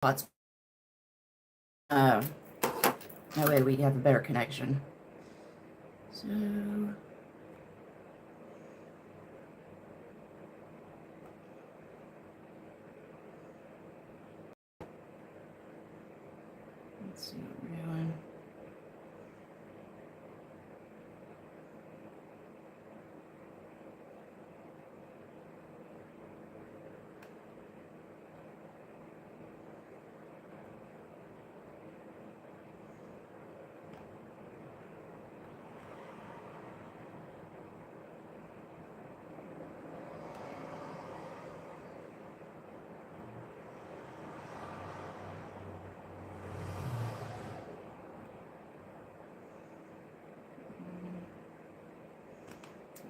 Lots. Uh, that way we have a better connection. So. Let's see what we're doing.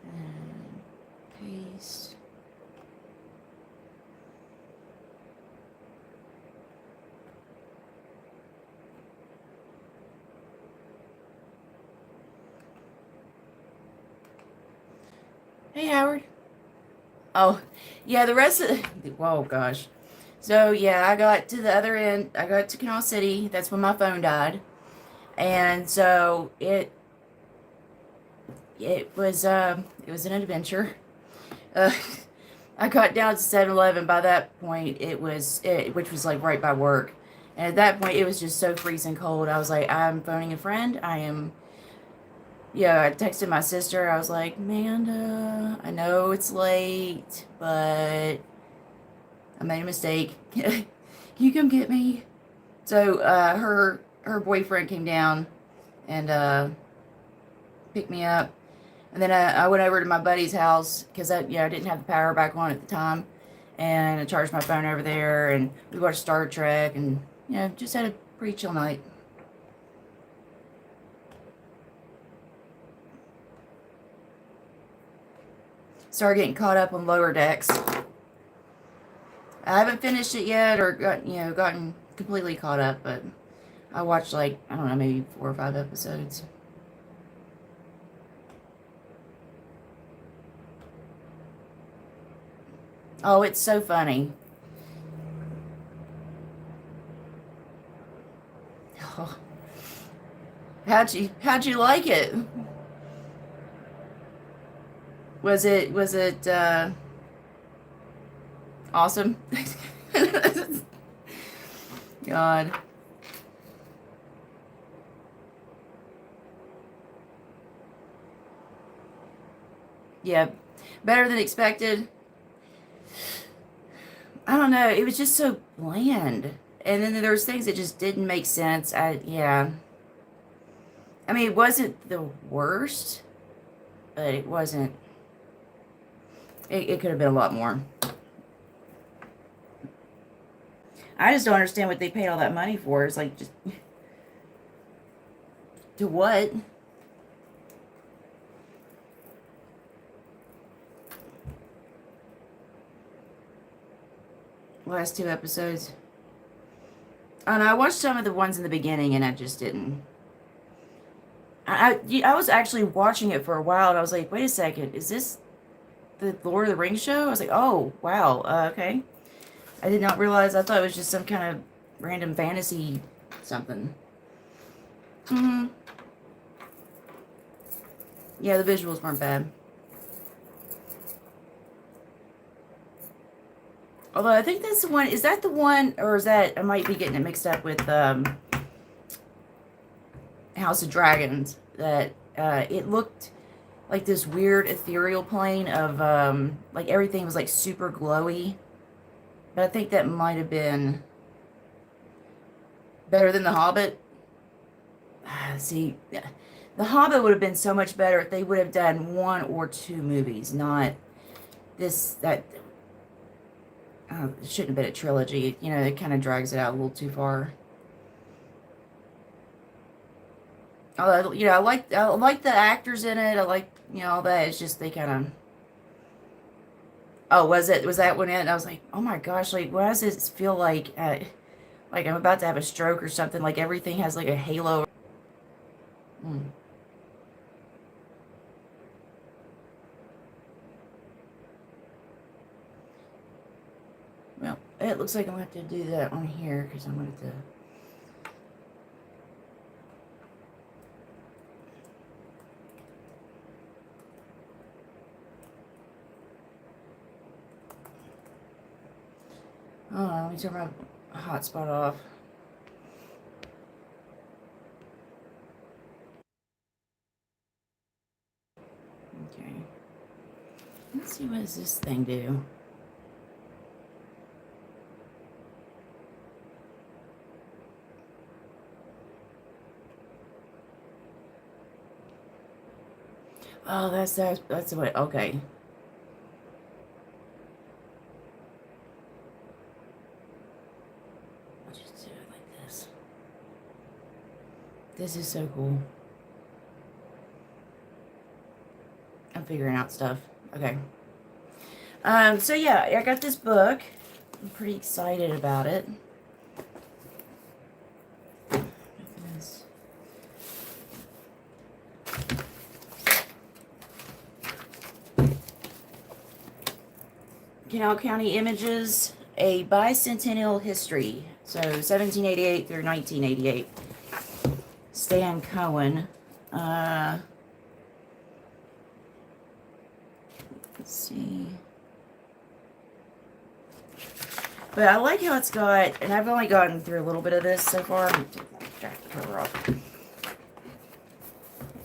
And paste. Hey, Howard. Oh, yeah, the rest of the, whoa, gosh. So, yeah, I got to the other end. I got to Kanawha City. That's when my phone died. And so it was an adventure. Uh, I got down to 7-Eleven. By that point, which was like right by work. And at that point, it was just so freezing cold. I was like, I'm phoning a friend. I texted my sister. I was like, Amanda, I know it's late, but I made a mistake. Can you come get me? So her boyfriend came down and picked me up. And then I went over to my buddy's house because I didn't have the power back on at the time, and I charged my phone over there, and we watched Star Trek, and just had a pretty chill night. Started getting caught up on Lower Decks. I haven't finished it yet, or gotten completely caught up, but I watched like I don't know, maybe 4 or 5 episodes. Oh, it's so funny. Oh, how'd you like it? Was it awesome? God. Yeah. Better than expected. I don't know. It was just so bland. And then there was things that just didn't make sense. Yeah. I mean, it wasn't the worst, but it wasn't. It could have been a lot more. I just don't understand what they paid all that money for. It's like, just to what? Last 2 episodes. I don't know. I watched some of the ones in the beginning, and I just didn't. I was actually watching it for a while, and I was like, wait a second, is this the Lord of the Rings show? I was like, oh, wow, okay. I did not realize. I thought it was just some kind of random fantasy something. Hmm. Yeah, the visuals weren't bad. Although I think that's the one. Is that the one, or is that I might be getting it mixed up with House of Dragons? That it looked like this weird ethereal plane of like everything was like super glowy. But I think that might have been better than The Hobbit. See, The Hobbit would have been so much better if they would have done 1 or 2 movies, not this, that. It shouldn't have been a trilogy. It kind of drags it out a little too far. Although, I like the actors in it. I like, all that. It's just they kind of. Oh, was that one it? And I was like, oh my gosh, like, why does this feel like I'm about to have a stroke or something? Like everything has like a halo. Hmm. Well, It looks like I'm going to have to do that on here because I'm going to. Hold on, let me turn my hotspot off. Okay. Let's see, what does this thing do? Oh, that's what, okay. I'll just do it like this. This is so cool. I'm figuring out stuff. Okay. So yeah, I got this book. I'm pretty excited about it. Kanawha County Images, a bicentennial history. So 1788 through 1988. Stan Cohen. Let's see. But I like how it's got, and I've only gotten through a little bit of this so far. I'm going to take the cover off.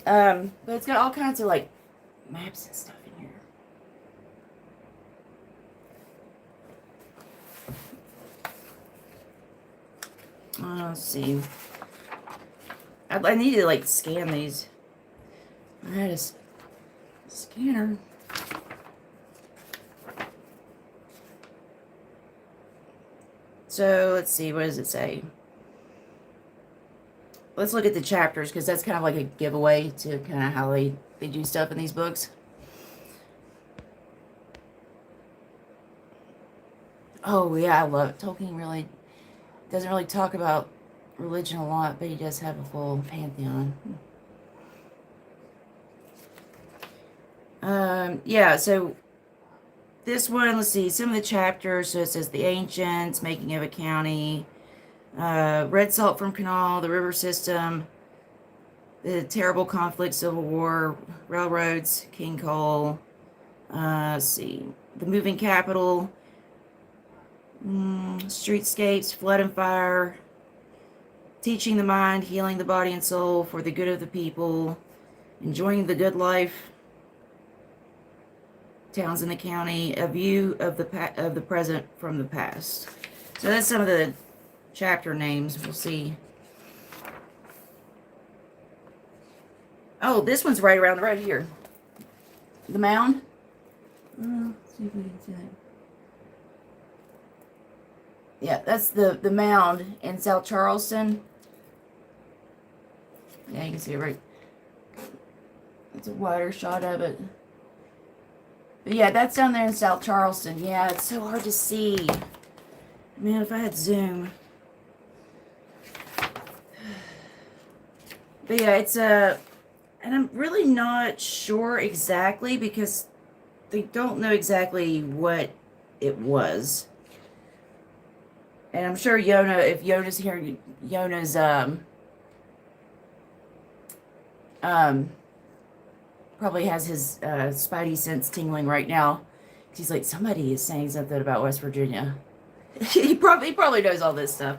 But it's got all kinds of like maps and stuff in here. Let's see. I need to like scan these. I had a scanner. So let's see, what does it say? Let's look at the chapters because that's kind of like a giveaway to kind of how they do stuff in these books. Oh yeah, I love it. Tolkien really doesn't really talk about religion a lot, but he does have a full pantheon. Yeah, so this one, let's see, some of the chapters. So it says the ancients, making of a county, red salt from Kanawha, the river system, the terrible conflict, civil war, railroads, King Cole. Let's see, the moving capital, streetscapes, flood and fire, teaching the mind, healing the body and soul for the good of the people, enjoying the good life, towns in the county, a view of the present from the past. So that's some of the chapter names. We'll see. Oh, this one's right around right here. The mound. Let's see if we can see that. Yeah, that's the mound in South Charleston. Yeah, you can see it right. It's a wider shot of it. But yeah, that's down there in South Charleston. Yeah, it's so hard to see. Man, if I had Zoom. But yeah, it's and I'm really not sure exactly because they don't know exactly what it was. And I'm sure Yona, if Yona's here, Yona's probably has his spidey sense tingling right now. He's like, somebody is saying something about West Virginia. he probably knows all this stuff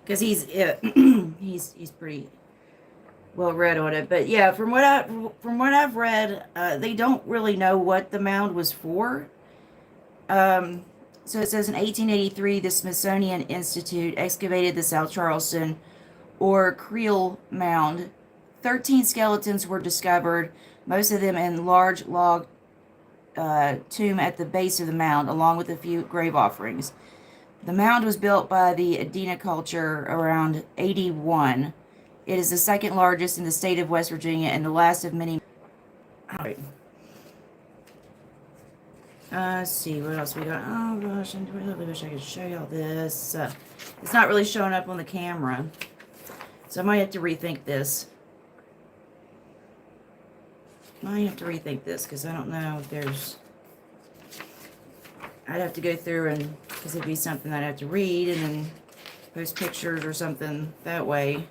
because he's he's pretty well read on it. But yeah, from what I've read, they don't really know what the mound was for. So it says in 1883, the Smithsonian Institute excavated the South Charleston or Creel Mound. 13 skeletons were discovered, most of them in large log tomb at the base of the mound, along with a few grave offerings. The mound was built by the Adena culture around 81. It is the second largest in the state of West Virginia and the last of many. All right. Let's see, what else we got? Oh gosh, I really wish I could show y'all this. It's not really showing up on the camera. So I might have to rethink this. Because I don't know if there's... I'd have to go through and, because it'd be something I'd have to read and then post pictures or something that way.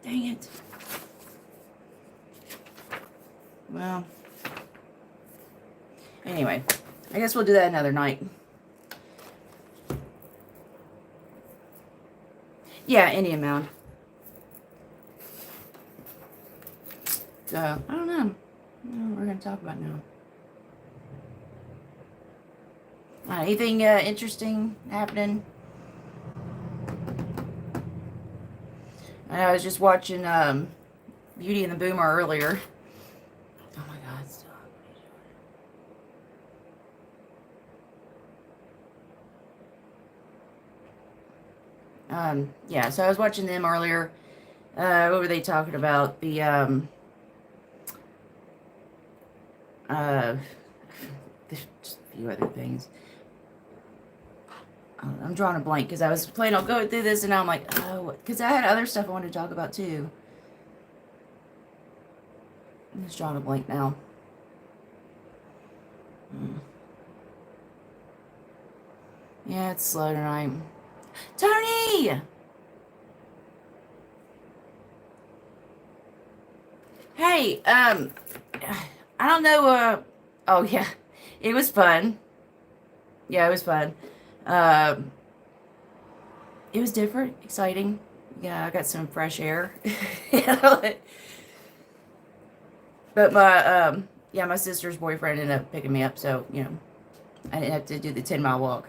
Dang it. Well, anyway, I guess we'll do that another night. Yeah, Indian Mound. So, I don't know. What we're going to talk about now. Anything interesting happening? I was just watching Beauty and the Boomer earlier. Oh my God, stop. Yeah, so I was watching them earlier. What were they talking about? The there's just a few other things. I'm drawing a blank because I was planning on going through this and now I'm like, oh, because I had other stuff I wanted to talk about too. I'm just drawing a blank now. Yeah, it's slow tonight. Tony! Hey, I don't know, oh yeah, it was fun. Yeah, it was fun. It was different, exciting. Yeah, I got some fresh air. But my, yeah, my sister's boyfriend ended up picking me up, so, you know, I didn't have to do the 10-mile walk.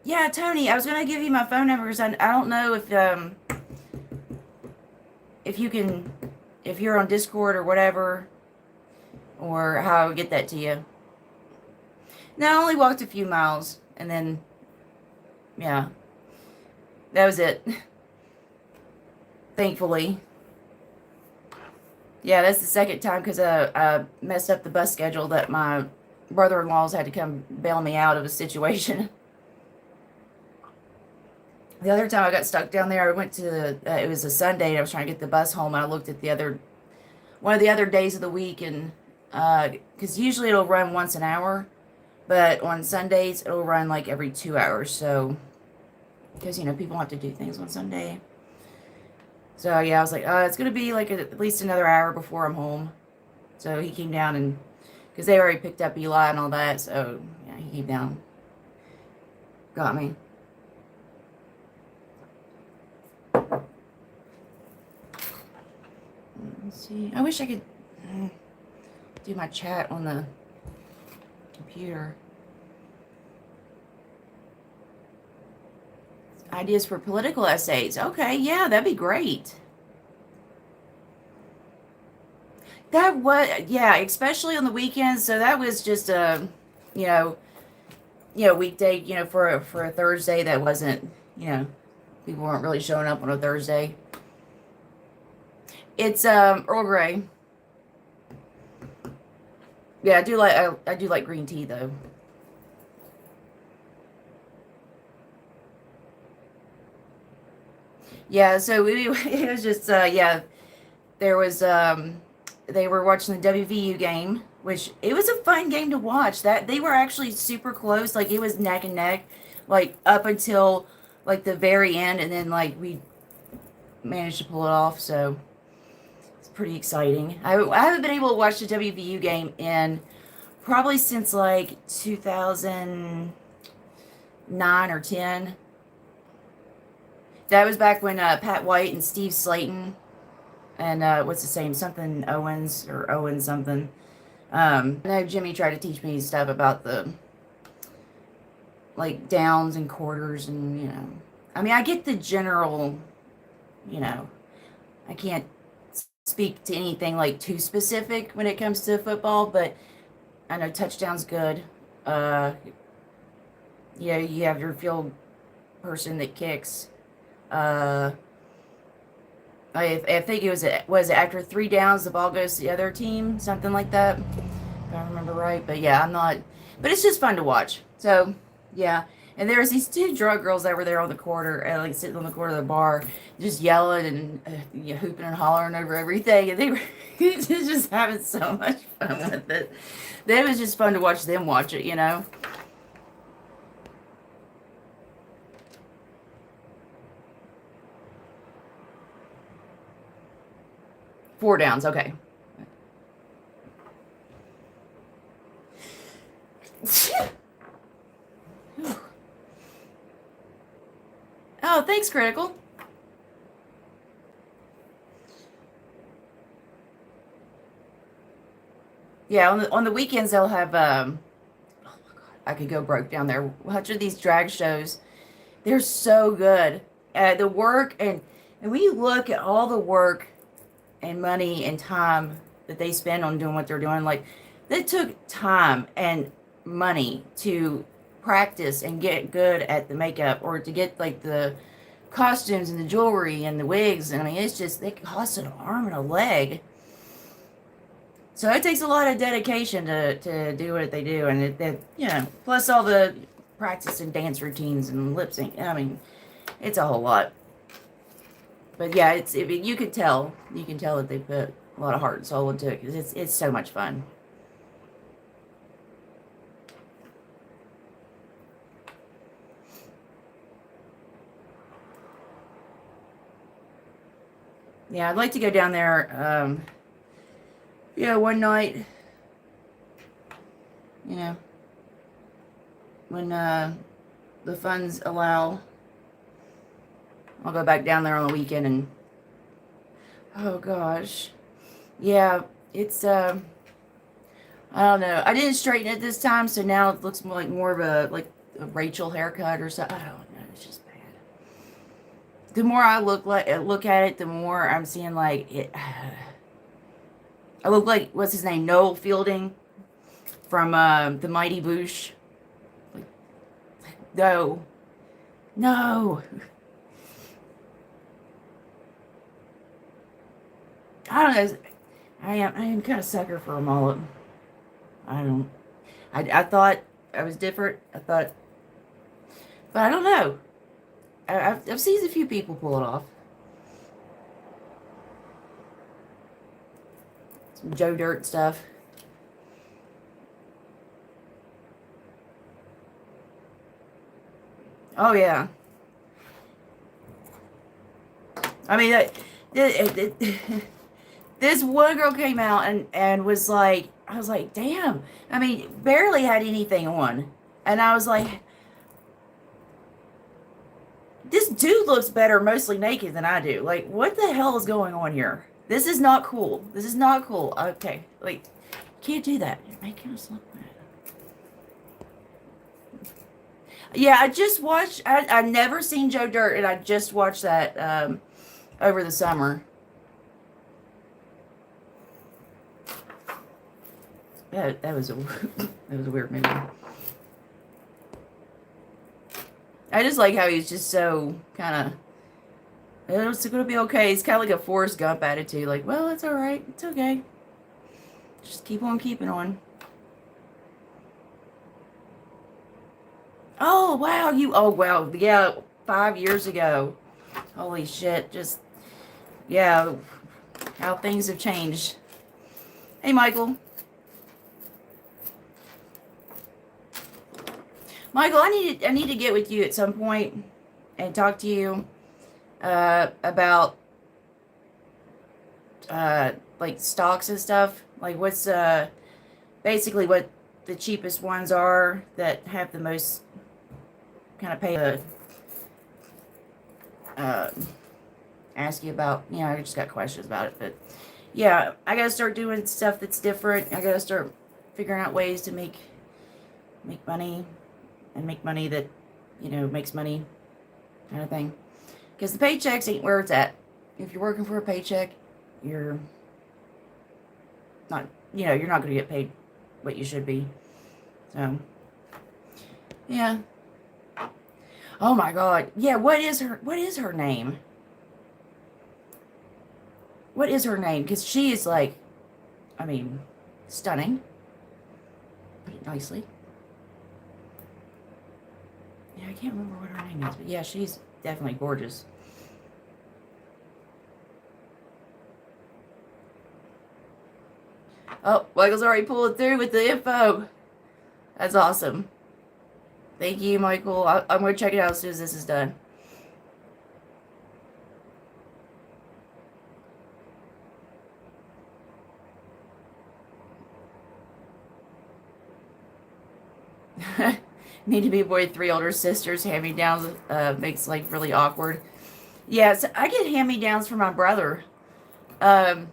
Yeah, Tony, I was going to give you my phone number because I don't know if you can, if you're on Discord or whatever, or how I would get that to you. Now, I only walked a few miles, and then, yeah, that was it. Thankfully. Yeah, that's the second time because I messed up the bus schedule that my brother-in-laws had to come bail me out of a situation. The other time I got stuck down there, I went to, it was a Sunday, and I was trying to get the bus home, and I looked at one of the other days of the week, and, because usually it'll run once an hour, but on Sundays, it'll run like every 2 hours, so, because, you know, people have to do things on Sunday. So, yeah, I was like, it's going to be like at least another hour before I'm home. So, he came down and, because they already picked up Eli and all that, so, yeah, he came down, got me. Let's see, I wish I could do my chat on the computer. Ideas for political essays. Okay, yeah, that'd be great. That was, yeah, especially on the weekends. So that was just a, you know, weekday, you know, for a Thursday that wasn't, you know, people weren't really showing up on a Thursday. It's Earl Grey. Yeah, I do like green tea though. Yeah, so it was just, yeah, there was, they were watching the WVU game, which it was a fun game to watch. That they were actually super close, like it was neck and neck, like up until like the very end, and then like we managed to pull it off. So it's pretty exciting. I haven't been able to watch the WVU game in probably since like 2009 or 10. That was back when Pat White and Steve Slayton and what's his name? Something Owens or Owen something. I know Jimmy tried to teach me stuff about the like downs and quarters and, you know. I mean, I get the general, you know, I can't speak to anything like too specific when it comes to football, but I know touchdown's good. Yeah, you have your field person that kicks. I think it was after 3 downs, the ball goes to the other team, something like that, if I remember right. But yeah, but it's just fun to watch. So yeah, And there was these two drug girls that were there on the corner, and like sitting on the corner of the bar, just yelling and hooping and hollering over everything, and they were just having so much fun with it. It was just fun to watch them watch it, you know. 4 downs, okay. Oh, thanks, Critical. Yeah, on the weekends they'll have oh my God, I could go broke down there watching these drag shows. They're so good. The work and when you look at all the work and money and time that they spend on doing what they're doing, like they took time and money to practice and get good at the makeup or to get like the costumes and the jewelry and the wigs. And I mean, it's just, they cost an arm and a leg. So it takes a lot of dedication to do what they do. And you know, plus all the practice and dance routines and lip sync. I mean, it's a whole lot. But yeah, you can tell that they put a lot of heart and soul into it because it's so much fun. Yeah, I'd like to go down there. Yeah, one night. You know, when the funds allow, I'll go back down there on the weekend and. Oh gosh, yeah, it's I don't know. I didn't straighten it this time, so now it looks more like a Rachel haircut or something. I don't know. It's just bad. The more I look at it, the more I'm seeing like it. I look like what's his name, Noel Fielding from the Mighty Boosh. Like, no, no. I don't know. I am kind of sucker for a mullet. I don't. I thought I was different. I thought, but I don't know. I've seen a few people pull it off. Some Joe Dirt stuff. Oh yeah. I mean, this one girl came out and was like, I was like, damn. I mean, barely had anything on, and I was like, this dude looks better mostly naked than I do. Like, what the hell is going on here? This is not cool. This is not cool. Okay, like, can't do that. You're making us look bad. Yeah, I just watched. I never seen Joe Dirt, and I just watched that over the summer. That was a that was a weird movie. I just like how he's just so kind of. It's gonna be okay. He's kind of like a Forrest Gump attitude. Like, well, it's all right. It's okay. Just keep on keeping on. Oh wow, you. Oh wow, yeah. 5 years ago. Holy shit! Just yeah, how things have changed. Hey, Michael. Michael, I need to get with you at some point and talk to you about like stocks and stuff. Like what's basically what the cheapest ones are that have the most kind of pay to ask you about. You know, I just got questions about it, but yeah, I gotta start doing stuff that's different. I gotta start figuring out ways to make money. And make money that, you know, makes money kind of thing. Because the paychecks ain't where it's at. If you're working for a paycheck, you're not, you know, you're not going to get paid what you should be. So, yeah. Oh my God. Yeah, what is her name? What is her name? Because she is like, I mean, stunning. Put it nicely. Yeah, I can't remember what her name is, but yeah, she's definitely gorgeous. Oh, Michael's already pulled through with the info. That's awesome. Thank you, Michael. I'm going to check it out as soon as this is done. Need to be boy 3 older sisters. Hand-me-downs makes life really awkward. Yeah, so I get hand-me-downs from my brother. Um,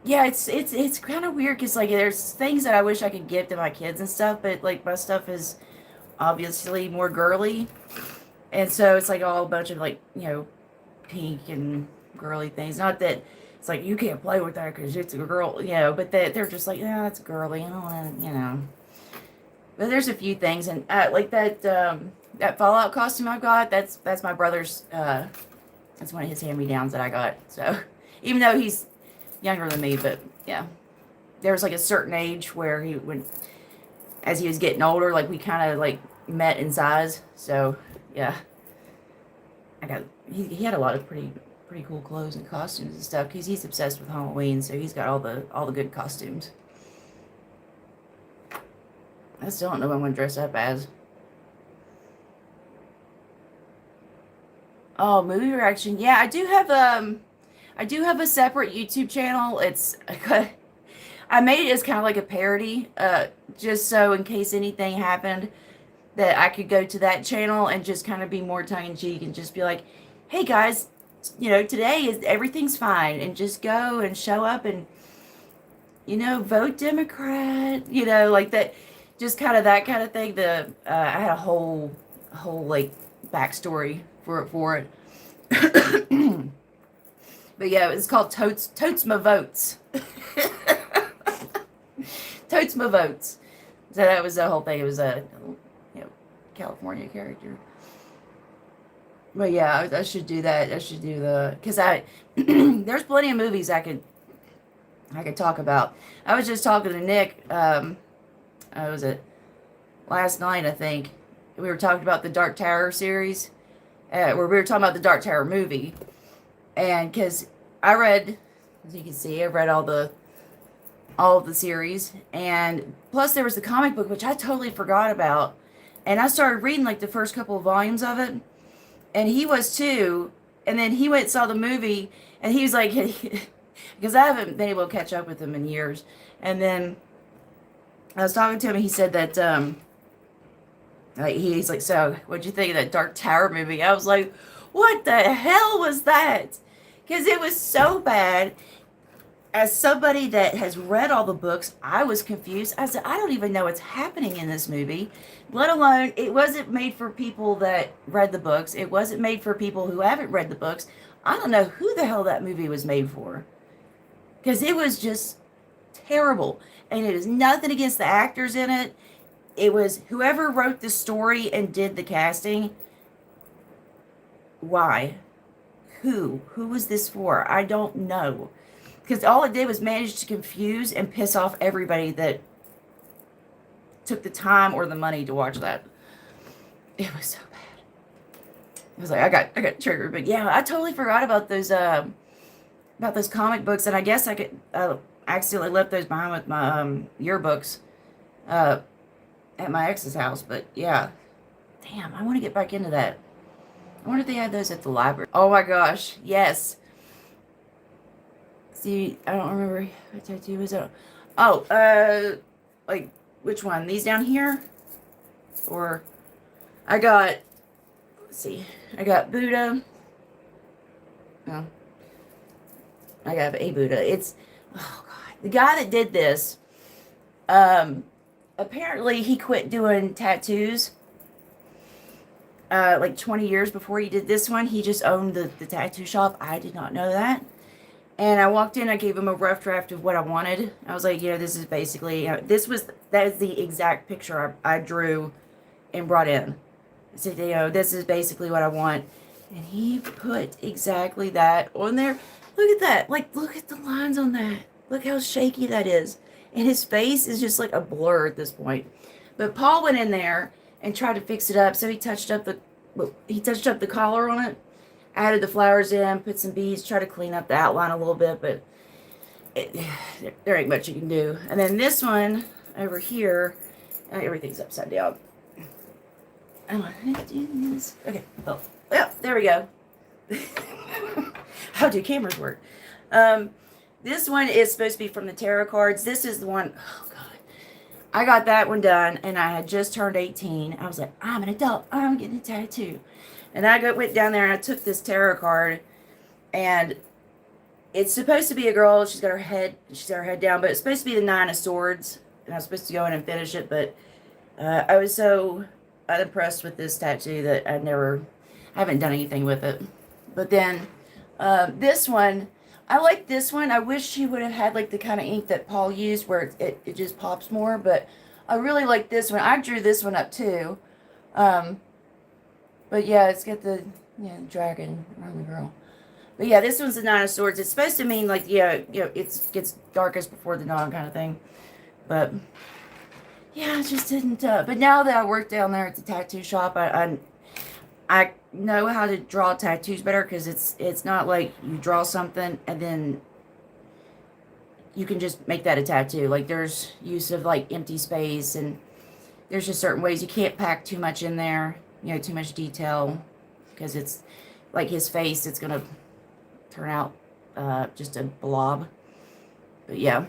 yeah, it's kind of weird because like there's things that I wish I could give to my kids and stuff, but like my stuff is obviously more girly, and so it's like all a bunch of like pink and girly things. Not that it's like you can't play with that because it's a girl, but they're just like, yeah, it's girly. I don't want to. But there's a few things, and like that Fallout costume I got. That's my brother's. That's one of his hand-me-downs that I got. So even though he's younger than me, but yeah, there was like a certain age where as he was getting older, like we kind of like met in size. So yeah, he had a lot of pretty cool clothes and costumes and stuff because he's obsessed with Halloween. So he's got all the good costumes. I still don't know what I'm going to dress up as. Oh, movie reaction. Yeah, I do have a separate YouTube channel. It's I made it as kind of like a parody, just so in case anything happened that I could go to that channel and just kind of be more tongue in cheek and just be like, "Hey guys, today is everything's fine," and just go and show up and vote Democrat, like that, just kind of that kind of thing. I had a whole like backstory for it. But yeah, it's called Totes My Votes. Totes My Votes. So that was the whole thing. It was a California character. But yeah, I should do that. I should do because there's plenty of movies I could talk about. I was just talking to Nick. Was it last night? I think we were talking about the Dark Tower series, where we were talking about the Dark Tower movie, and because I read, as you can see, I read all of the series, and plus there was the comic book which I totally forgot about, and I started reading like the first couple of volumes of it, and he was too, and then he went and saw the movie, and he was like, because I haven't been able to catch up with him in years, and then I was talking to him, and he said that like he's like, so what'd you think of that Dark Tower movie? I was like, what the hell was that? Because it was so bad. As somebody that has read all the books, I was confused. I said, I don't even know what's happening in this movie, let alone it wasn't made for people that read the books. It wasn't made for people who haven't read the books. I don't know who the hell that movie was made for, because it was just terrible. And it is nothing against the actors in it. It was whoever wrote the story and did the casting. Why? Who was this for? I don't know. Because all it did was manage to confuse and piss off everybody that took the time or the money to watch that. It was so bad. It was like I got triggered, but yeah, I totally forgot about those comic books, and I guess I could accidentally left those behind with my yearbooks at my ex's house. But yeah, damn, I want to get back into that. I wonder if they had those at the library. Oh my gosh, yes. See, I don't remember what tattoo was it. Oh, like which one? These down here, or I got. Let's see, I got Buddha. Oh, I got a Buddha. It's oh god, the guy that did this. Apparently he quit doing tattoos. Like 20 years before he did this one. He just owned the tattoo shop. I did not know that. And I walked in, I gave him a rough draft of what I wanted. I was like, this is basically, that is the exact picture I drew and brought in. I said, this is basically what I want. And he put exactly that on there. Look at that. Like, look at the lines on that. Look how shaky that is. And his face is just like a blur at this point. But Paul went in there and tried to fix it up. So he touched up the collar on it, added the flowers in, put some beads, tried to clean up the outline a little bit, but it, there ain't much you can do. And then this one over here, everything's upside down. I'm gonna do this. Okay. Oh, yeah, there we go. How do cameras work? This one is supposed to be from the tarot cards. This is the one. Oh God, I got that one done, and I had just turned 18. I was like, I'm an adult. I'm getting a tattoo, and went down there and I took this tarot card, and it's supposed to be a girl. She's got her head down, but it's supposed to be the Nine of Swords, and I was supposed to go in and finish it, but I was so unimpressed with this tattoo that I haven't done anything with it. But then this one, I like this one. I wish she would have had like the kind of ink that Paul used where it just pops more, but I really like this one. I drew this one up too. But yeah, it's got the dragon around the girl. But yeah, this one's the Nine of Swords. It's supposed to mean like, it gets darkest before the dawn kind of thing. But yeah, I just didn't. But now that I work down there at the tattoo shop, I know how to draw tattoos better, because it's not like you draw something and then you can just make that a tattoo. Like, there's use of like empty space, and there's just certain ways you can't pack too much in there, too much detail, because it's like his face, it's gonna turn out just a blob. But yeah.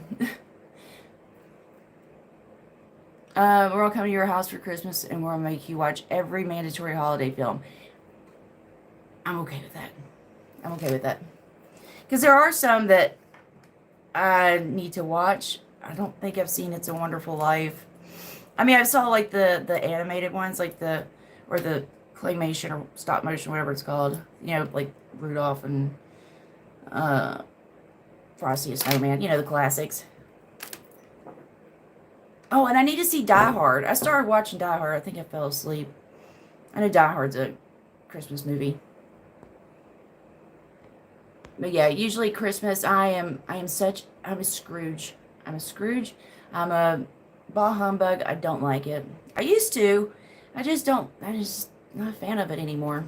We're all coming to your house for Christmas, and we're going to make you watch every mandatory holiday film. I'm okay with that. I'm okay with that. Because there are some that I need to watch. I don't think I've seen It's a Wonderful Life. I mean, I saw like the animated ones, like the claymation or stop motion, whatever it's called. Like Rudolph and Frosty the Snowman. The classics. Oh, and I need to see Die Hard. I started watching Die Hard. I think I fell asleep. I know Die Hard's a Christmas movie. But yeah, usually Christmas, I'm a Scrooge. I'm a Scrooge. I'm a bah humbug. I don't like it. I used to. I'm just not a fan of it anymore.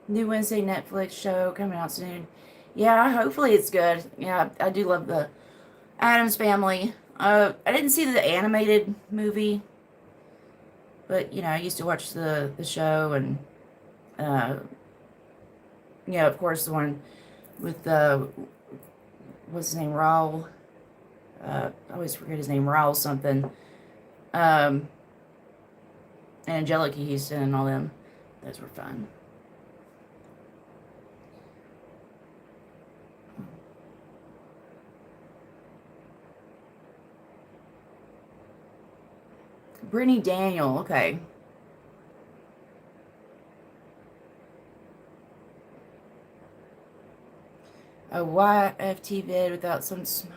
New Wednesday Netflix show coming out soon. Yeah, hopefully it's good. Yeah, I do love the Addams Family. I didn't see the animated movie, but I used to watch the show, and of course the one with what's his name, Raul. I always forget his name, Raul something. And Angelica Houston and all them. Those were fun. Brittany Daniel, okay. A YFT vid without some... What's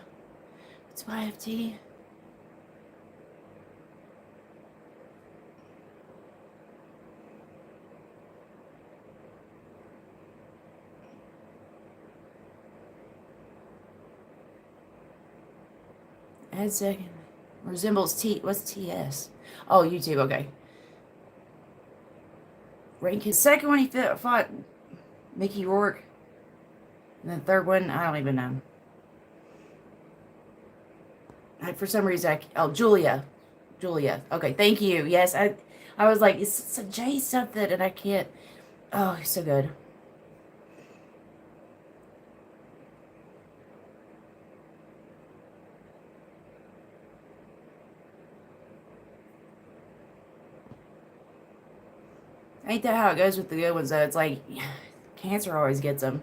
YFT? Add second. Resembles T... What's TS? Oh, YouTube, okay. Rank his second one, he fought Mickey Rourke. And the third one, I don't even know. For some reason, Julia. Julia. Okay, thank you. Yes, I was like, it's a J something, and I can't. Oh, he's so good. Ain't that how it goes with the good ones, though? It's like, cancer always gets them.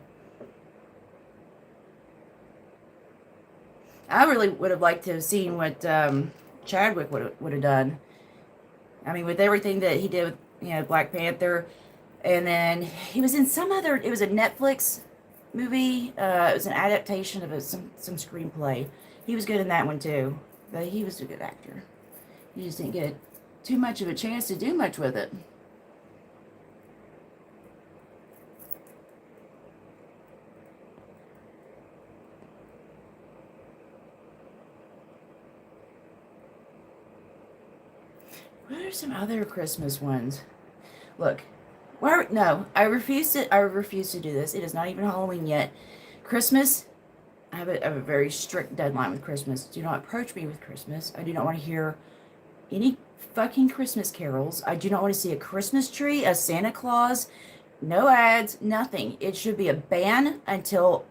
I really would have liked to have seen what Chadwick would have done. I mean, with everything that he did with, Black Panther. And then he was in some other, it was a Netflix movie. It was an adaptation of some screenplay. He was good in that one, too. But he was a good actor. He just didn't get too much of a chance to do much with it. are some other Christmas ones? Look, why? No, I refuse to. I refuse to do this. It is not even Halloween yet. Christmas. I have a very strict deadline with Christmas. Do not approach me with Christmas. I do not want to hear any fucking Christmas carols. I do not want to see a Christmas tree, a Santa Claus, no ads, nothing. It should be a ban until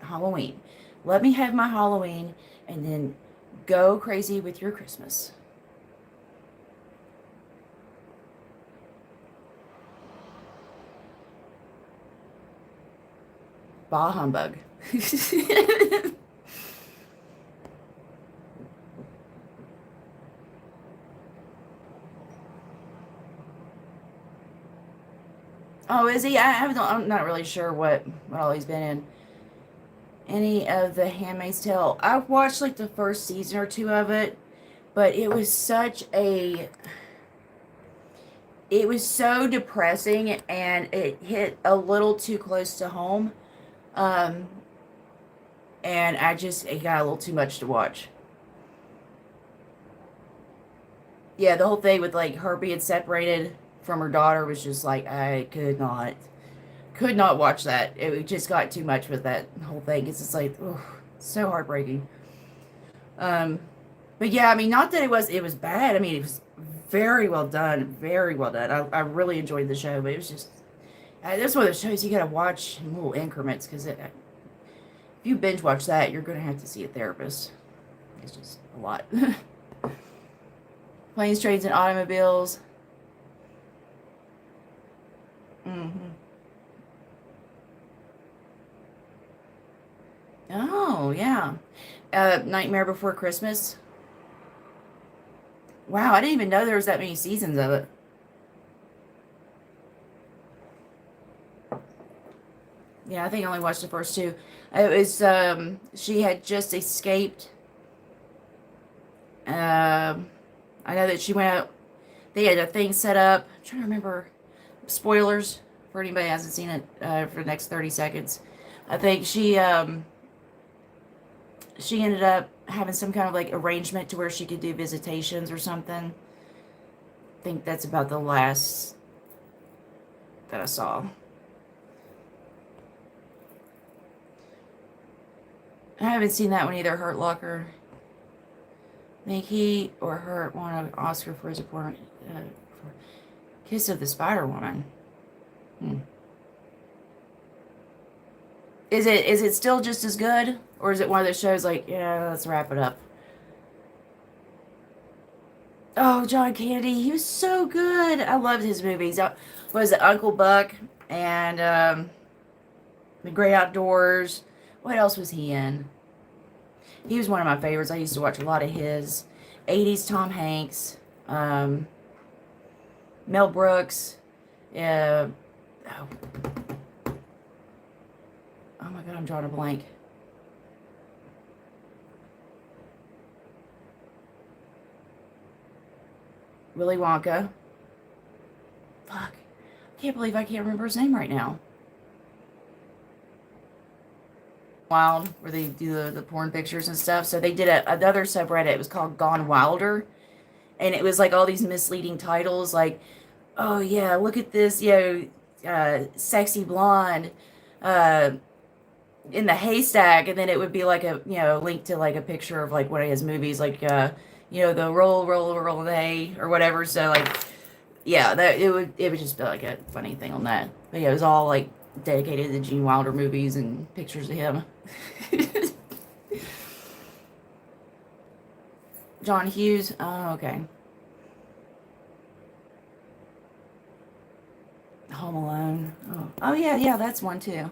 Halloween. Let me have my Halloween and then go crazy with your Christmas. Bah humbug. Oh, is he? I'm not really sure what all he's been in. Any of the Handmaid's Tale. I've watched like the first season or two of it, but it was so depressing and it hit a little too close to home. Um, and it got a little too much to watch. Yeah, the whole thing with like her being separated from her daughter was just like I could not watch that. It just got too much with that whole thing. It's just like, oh, so heartbreaking. Um, but yeah, I mean, not that it was bad. I mean, it was very well done, very well done. I really enjoyed the show, but it was just that's one of the shows you gotta watch in little increments because if you binge watch that, you're gonna have to see a therapist. It's just a lot. Planes, Trains, and Automobiles. Mm-hmm. Oh, yeah. Nightmare Before Christmas. Wow, I didn't even know there was that many seasons of it. Yeah, I think I only watched the first two. It was she had just escaped. I know that she went out. They had a thing set up. I'm trying to remember. Spoilers for anybody who hasn't seen it for the next 30 seconds. I think she ended up having some kind of like arrangement to where she could do visitations or something. I think that's about the last that I saw. I haven't seen that one either. Hurt Locker. I think he or her won an Oscar for his performance for Kiss of the Spider Woman. Hmm. Is it still just as good, or is it one of those shows like, yeah, let's wrap it up? Oh, John Candy, he was so good. I loved his movies. Was it Uncle Buck and The Great Outdoors? What else was he in? He was one of my favorites. I used to watch a lot of his. 80s Tom Hanks, Mel Brooks. Oh, oh my God, I'm drawing a blank. Willy Wonka. Fuck. I can't believe I can't remember his name right now. Wild, where they do the porn pictures and stuff. So they did another subreddit. It was called Gone Wilder. And it was like all these misleading titles like, oh yeah, look at this, sexy blonde in the haystack. And then it would be like a, link to like a picture of like one of his movies, like, the roll of the hay or whatever. So like, yeah, it would just be like a funny thing on that. But yeah, it was all like dedicated to Gene Wilder movies and pictures of him. John Hughes. Oh, okay. Home Alone. Oh yeah, that's one too.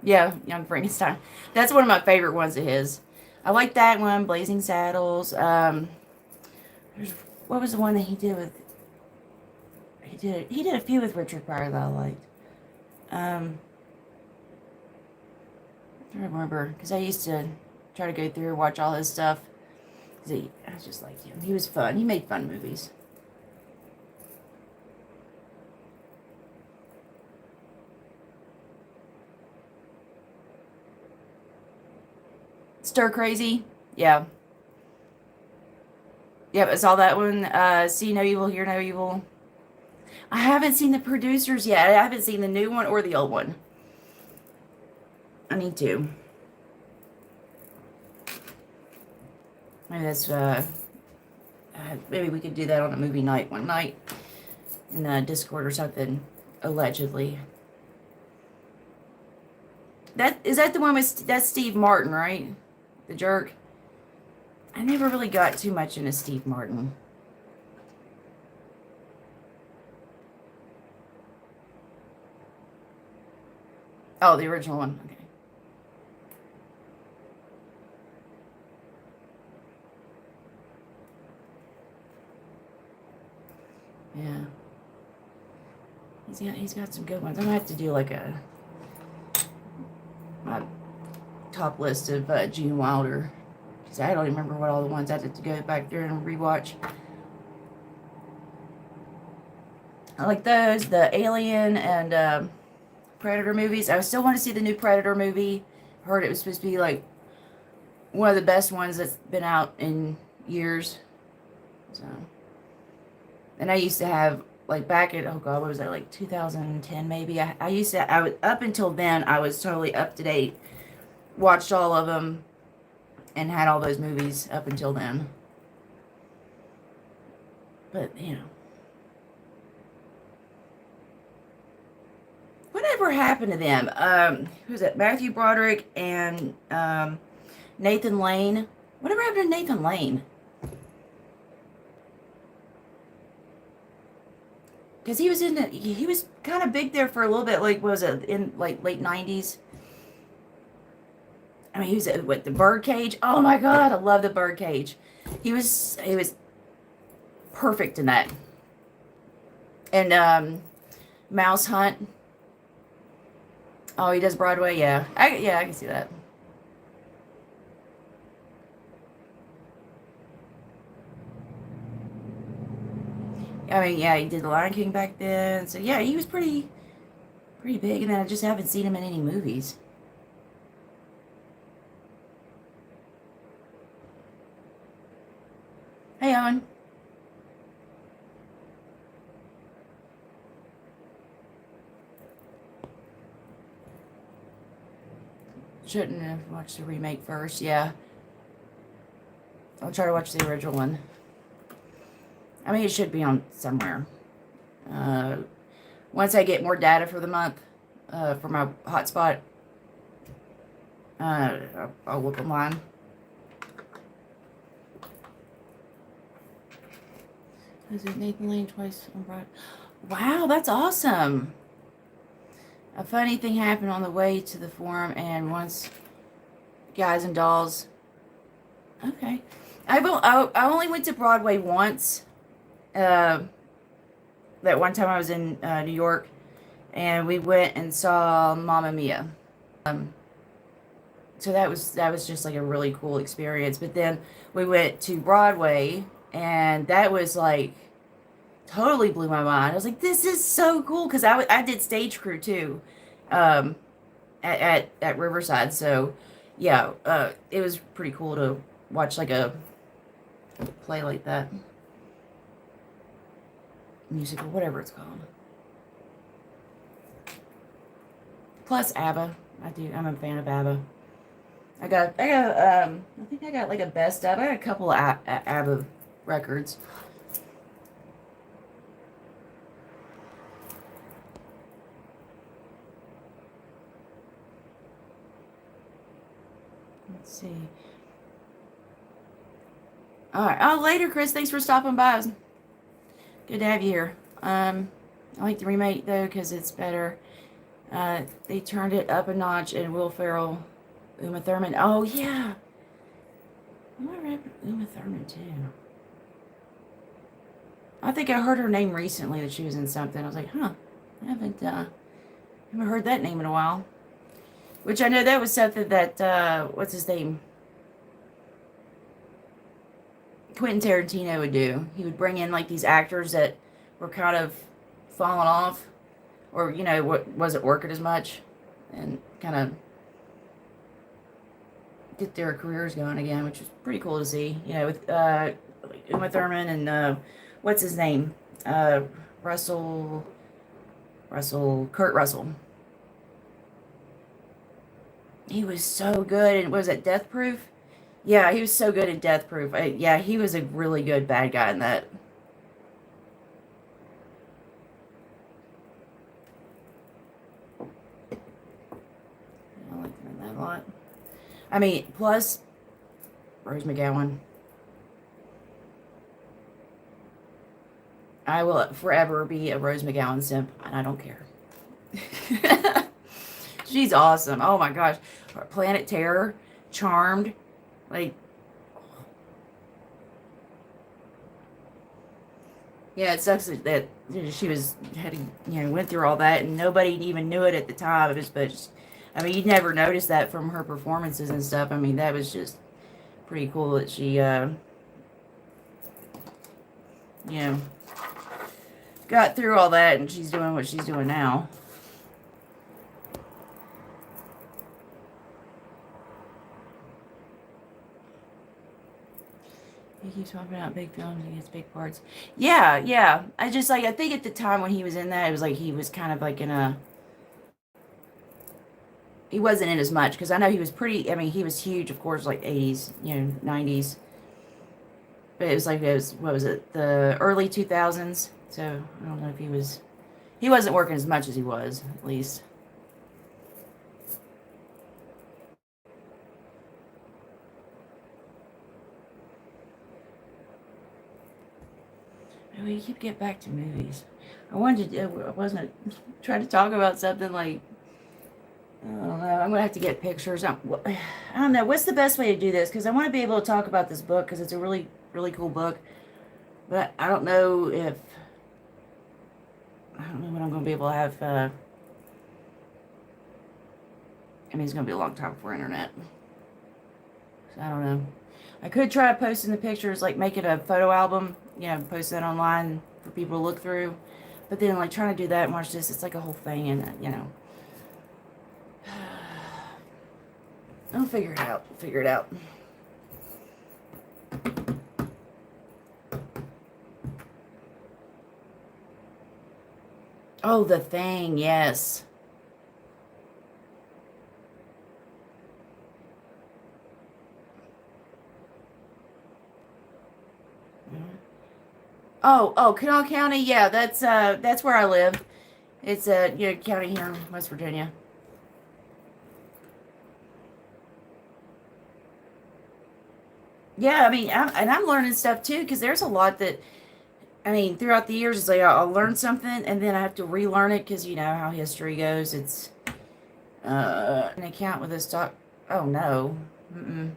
Yeah, Young Frankenstein. That's one of my favorite ones of his. I like that one. Blazing Saddles. What was the one that he did with? He did a few with Richard Pryor that I liked. I don't remember because I used to try to go through and watch all his stuff. I just liked him. He was fun. He made fun movies. Stir Crazy. Yeah. Yep, I saw that one. See No Evil, Hear No Evil. I haven't seen the producers yet. I haven't seen the new one or the old one. I need to. Maybe that's maybe we could do that on a movie night one night in Discord or something. Allegedly. That the one with that's Steve Martin, right? The jerk. I never really got too much into Steve Martin. Oh, the original one. Okay. Yeah. He's got some good ones. I'm gonna have to do like my top list of Gene Wilder, because I don't even remember what all the ones I had to go back there and rewatch. I like those, the Alien and Predator movies. I still want to see the new Predator movie. Heard it was supposed to be like one of the best ones that's been out in years. So, and I used to have like back at, oh god, what was that, like 2010 maybe? I used to, I was up until then I was totally up to date, watched all of them and had all those movies up until then. But you know, whatever happened to them? Who's that? Matthew Broderick and Nathan Lane. Whatever happened to Nathan Lane? Because he was he was kind of big there for a little bit. Like, was it in like late 90s? I mean, he was with the Birdcage. Oh my god, I love the Birdcage. He was perfect in that. And Mouse Hunt. Oh, he does Broadway. Yeah, I can see that. I mean, yeah, he did The Lion King back then. So yeah, he was pretty big. And then I just haven't seen him in any movies. Hey, Owen. Shouldn't have watched the remake first. Yeah. I'll try to watch the original one. I mean, it should be on somewhere. Once I get more data for the month, for my hotspot, I'll look online. Is it Nathan Lane twice on Broadway? Wow, that's awesome. A funny thing happened on the way to the forum, and once Guys and Dolls. Okay. I only went to Broadway once. That one time I was in New York, and we went and saw Mamma Mia. So that was just like a really cool experience. But then we went to Broadway, and that was like totally blew my mind. I was like, this is so cool, because I did stage crew too, at Riverside. So yeah, it was pretty cool to watch like a play like that, musical, whatever it's called. Plus ABBA. I'm a fan of ABBA. I think I got like a best of. I got a couple of ABBA records. Let's see. All right. Oh, later, Chris. Thanks for stopping by. Good to have you here. I like the remake though because it's better. They turned it up a notch, and Will Ferrell, Uma Thurman. Oh yeah, I read Uma Thurman too. I think I heard her name recently that she was in something. I was like, huh, I haven't heard that name in a while. Which I know that was something that what's his name? Quentin Tarantino would do. He would bring in like these actors that were kind of falling off, or you know, wasn't working as much, and kind of get their careers going again, which was pretty cool to see. You know, with Uma Thurman and what's his name, uh, Russell, Kurt Russell. He was so good. And was it Death Proof? Yeah, he was so good in Death Proof. Yeah, he was a really good bad guy in that. I like him in that a lot. I mean, plus Rose McGowan. I will forever be a Rose McGowan simp, and I don't care. She's awesome. Oh my gosh. Planet Terror, Charmed, like, yeah, it sucks that she was had to, went through all that and nobody even knew it at the time. It was, but I mean, you never noticed that from her performances and stuff. I mean, that was just pretty cool that she, you know, got through all that and she's doing what she's doing now. He keeps popping out big films. He gets big parts. Yeah, yeah. I just like I think at the time when he was in that, it was like he was kind of like in a. He wasn't in as much because I know he was pretty. I mean, he was huge, of course, like 80s, 90s. But it was like it was what was it, the early 2000s. So I don't know if he was. He wasn't working as much as he was, at least. We keep getting back to movies. I wanted to. I wasn't trying to talk about something like. I don't know. I'm gonna have to get pictures. I don't know. What's the best way to do this? Because I want to be able to talk about this book because it's a really, really cool book. But I don't know if I don't know when I'm gonna be able to have. I mean, it's gonna be a long time for internet. So I don't know. I could try posting the pictures, like making a photo album, post that online for people to look through. But then, like, trying to do that and watch this, it's like a whole thing, and I'll figure it out. Figure it out. Oh, The Thing, yes. Oh, Kanawha County, yeah, that's where I live. It's a county here in West Virginia. Yeah, I mean, I'm learning stuff too because there's a lot that I mean throughout the years. It's like I'll learn something and then I have to relearn it because you know how history goes. It's an account with a stock. Oh no. Mm-mm.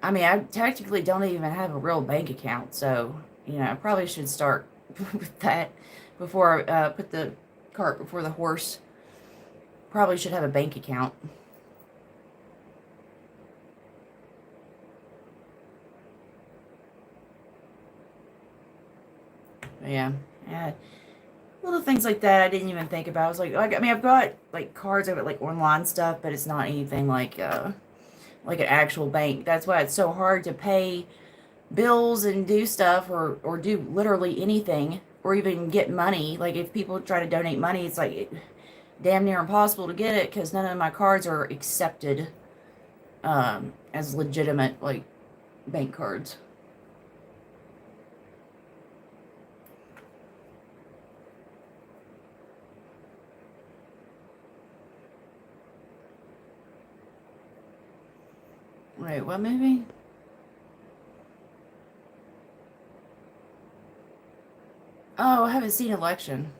I mean, I technically don't even have a real bank account, so I probably should start with that before I put the cart before the horse. Probably should have a bank account. But yeah, yeah, little things like that I didn't even think about. I was like I mean, I've got like cards, I've got like online stuff, but it's not anything like an actual bank. That's why it's so hard to pay bills and do stuff or do literally anything or even get money. Like if people try to donate money, it's like damn near impossible to get it because none of my cards are accepted as legitimate like bank cards. Wait, what movie? Oh, I haven't seen Election.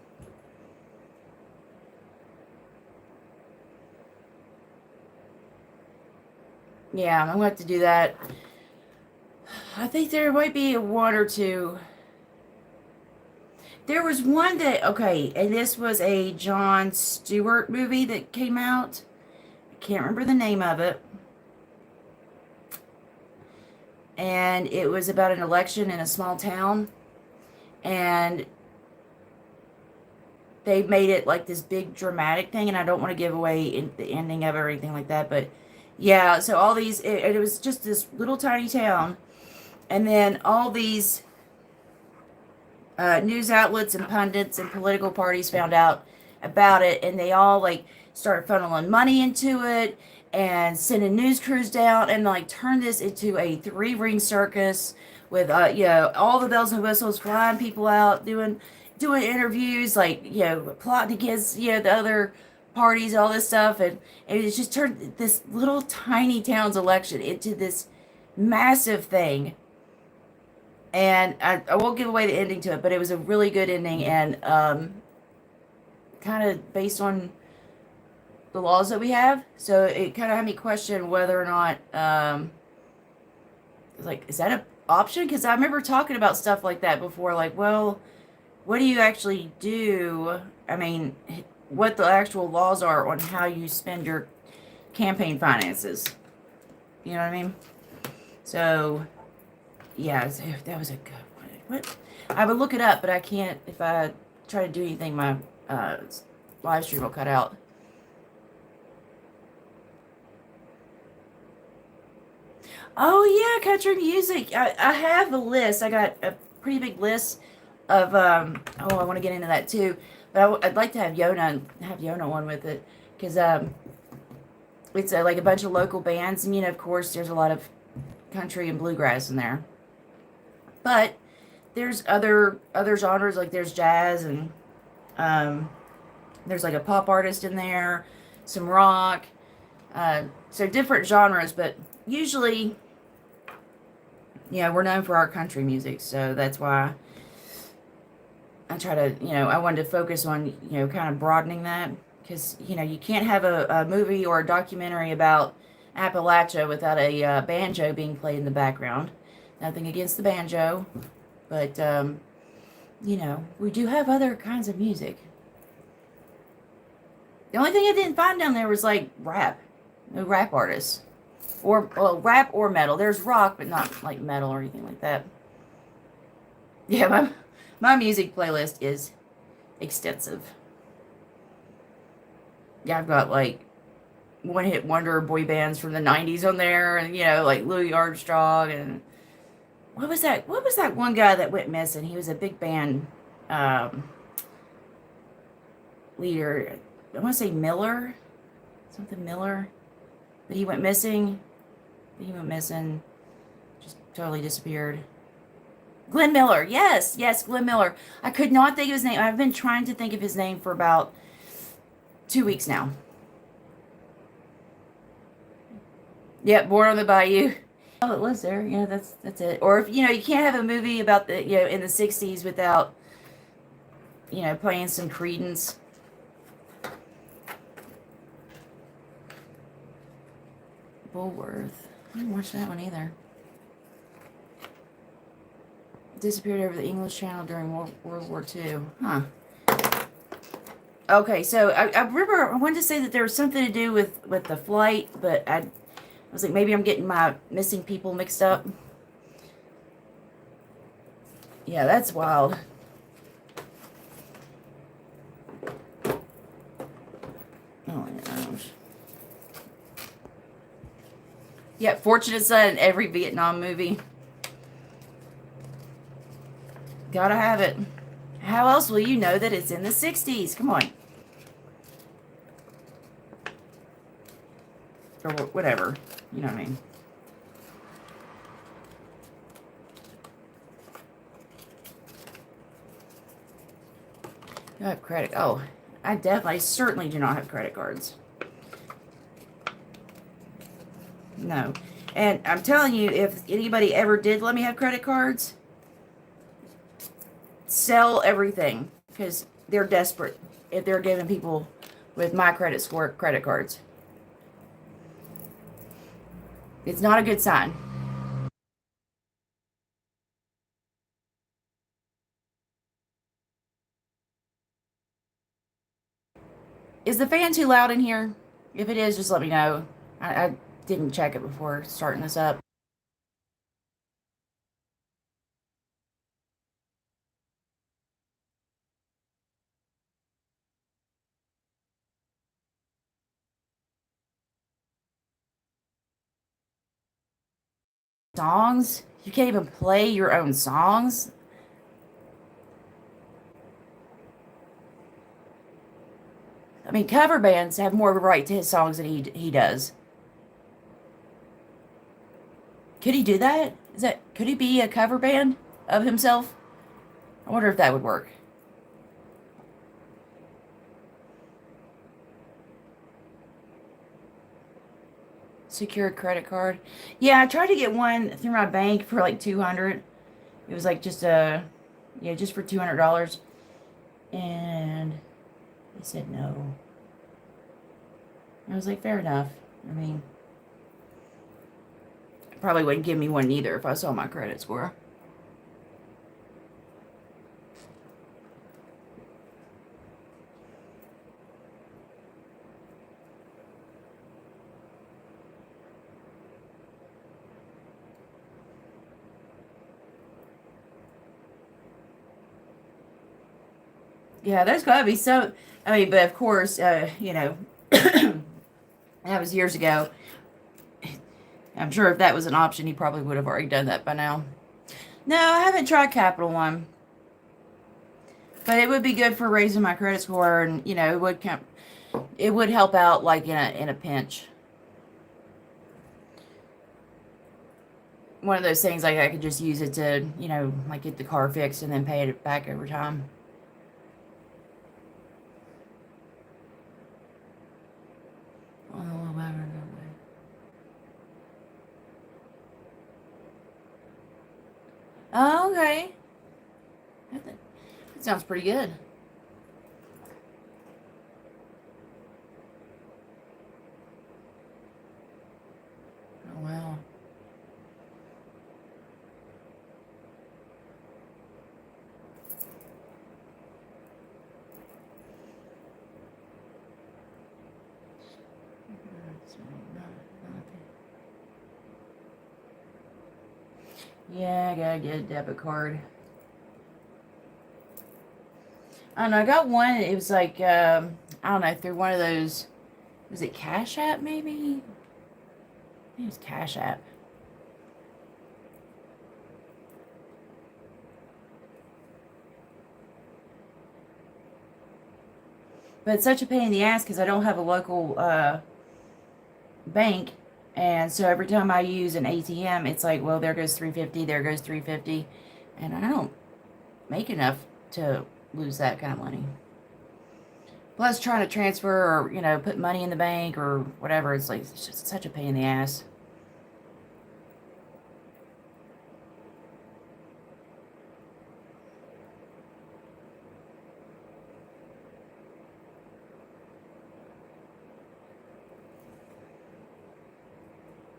Yeah, I'm going to have to do that. I think there might be one or two. There was one that, okay, and this was a Jon Stewart movie that came out. I can't remember the name of it. And it was about an election in a small town. And they made it like this big dramatic thing. And I don't want to give away the ending of it or anything like that. But Yeah, so all these, it was just this little tiny town, and then all these news outlets and pundits and political parties found out about it, and they all like started funneling money into it and sending news crews down and like turned this into a three-ring circus with all the bells and whistles, flying people out, doing interviews, like plotting against the other parties, all this stuff, and it just turned this little tiny town's election into this massive thing. And I won't give away the ending to it, but it was a really good ending, and kind of based on the laws that we have. So it kind of had me question whether or not, like, is that an option? Because I remember talking about stuff like that before. Like, well, what do you actually do? I mean, what the actual laws are on how you spend your campaign finances. You know what I mean? So, yeah, that was a good one. What? I would look it up, but I can't. If I try to do anything, my uh, live stream will cut out. Oh yeah, country music. I have a list. I got a pretty big list of oh, I want to get into that too. But I'd like to have Yona on with it, because it's like a bunch of local bands, and of course there's a lot of country and bluegrass in there. But there's other genres, like there's jazz, and um there's like a pop artist in there, some rock, so different genres, but usually we're known for our country music, so that's why I try to, I wanted to focus on, kind of broadening that, because, you can't have a movie or a documentary about Appalachia without a banjo being played in the background. Nothing against the banjo, but, we do have other kinds of music. The only thing I didn't find down there was like rap. No rap artists. Or, well, rap or metal. There's rock, but not like metal or anything like that. Yeah, my music playlist is extensive. Yeah, I've got like one hit wonder boy bands from the 90s on there, and like Louis Armstrong, and what was that one guy that went missing? He was a big band um, leader. I want to say Miller, something Miller, but he went missing. He went missing, just totally disappeared. Glenn Miller. Yes, yes, Glenn Miller. I could not think of his name. I've been trying to think of his name for about 2 weeks now. Yep, Born on the Bayou. Oh, it was there. Yeah, that's it. Or if you can't have a movie about the in the '60s without playing some Credence. Bulworth. I didn't watch that one either. Disappeared over the English Channel during World War II. Huh. Okay, so I remember I wanted to say that there was something to do with the flight, but I was like, maybe I'm getting my missing people mixed up. Yeah, that's wild. Oh my gosh. Yeah, Fortunate Son in every Vietnam movie. Gotta have it. How else will you know that it's in the 60s? Come on. Or whatever. You know what I mean. You have credit. Oh, I certainly do not have credit cards. No. And I'm telling you, if anybody ever did let me have credit cards, sell everything, because they're desperate if they're giving people with my credit score credit cards. It's not a good sign. Is the fan too loud in here? If it is, just let me know. I didn't check it before starting this up. songs? You can't even play your own songs? I mean, cover bands have more of a right to his songs than he does. Could he do that? Could he be a cover band of himself? I wonder if that would work. Secured credit card. Yeah, I tried to get one through my bank for like 200. It was like just just for $200, and they said no. I was like, fair enough. I mean, probably wouldn't give me one either if I saw my credit score. Yeah, there's got to be some. I mean, but of course, that was years ago. I'm sure if that was an option, he probably would have already done that by now. No, I haven't tried Capital One, but it would be good for raising my credit score, and it would help out like in a pinch. One of those things like I could just use it to like get the car fixed and then pay it back over time. Oh, okay. That sounds pretty good. Oh, wow. Yeah, I gotta get a debit card. I don't know. I got one. It was like, I don't know, through one of those. Was it Cash App, maybe? I think it was Cash App. But it's such a pain in the ass because I don't have a local bank. And so every time I use an ATM, it's like, well, there goes $350, there goes $350. And I don't make enough to lose that kind of money. Plus trying to transfer or, put money in the bank or whatever, it's like, it's just such a pain in the ass.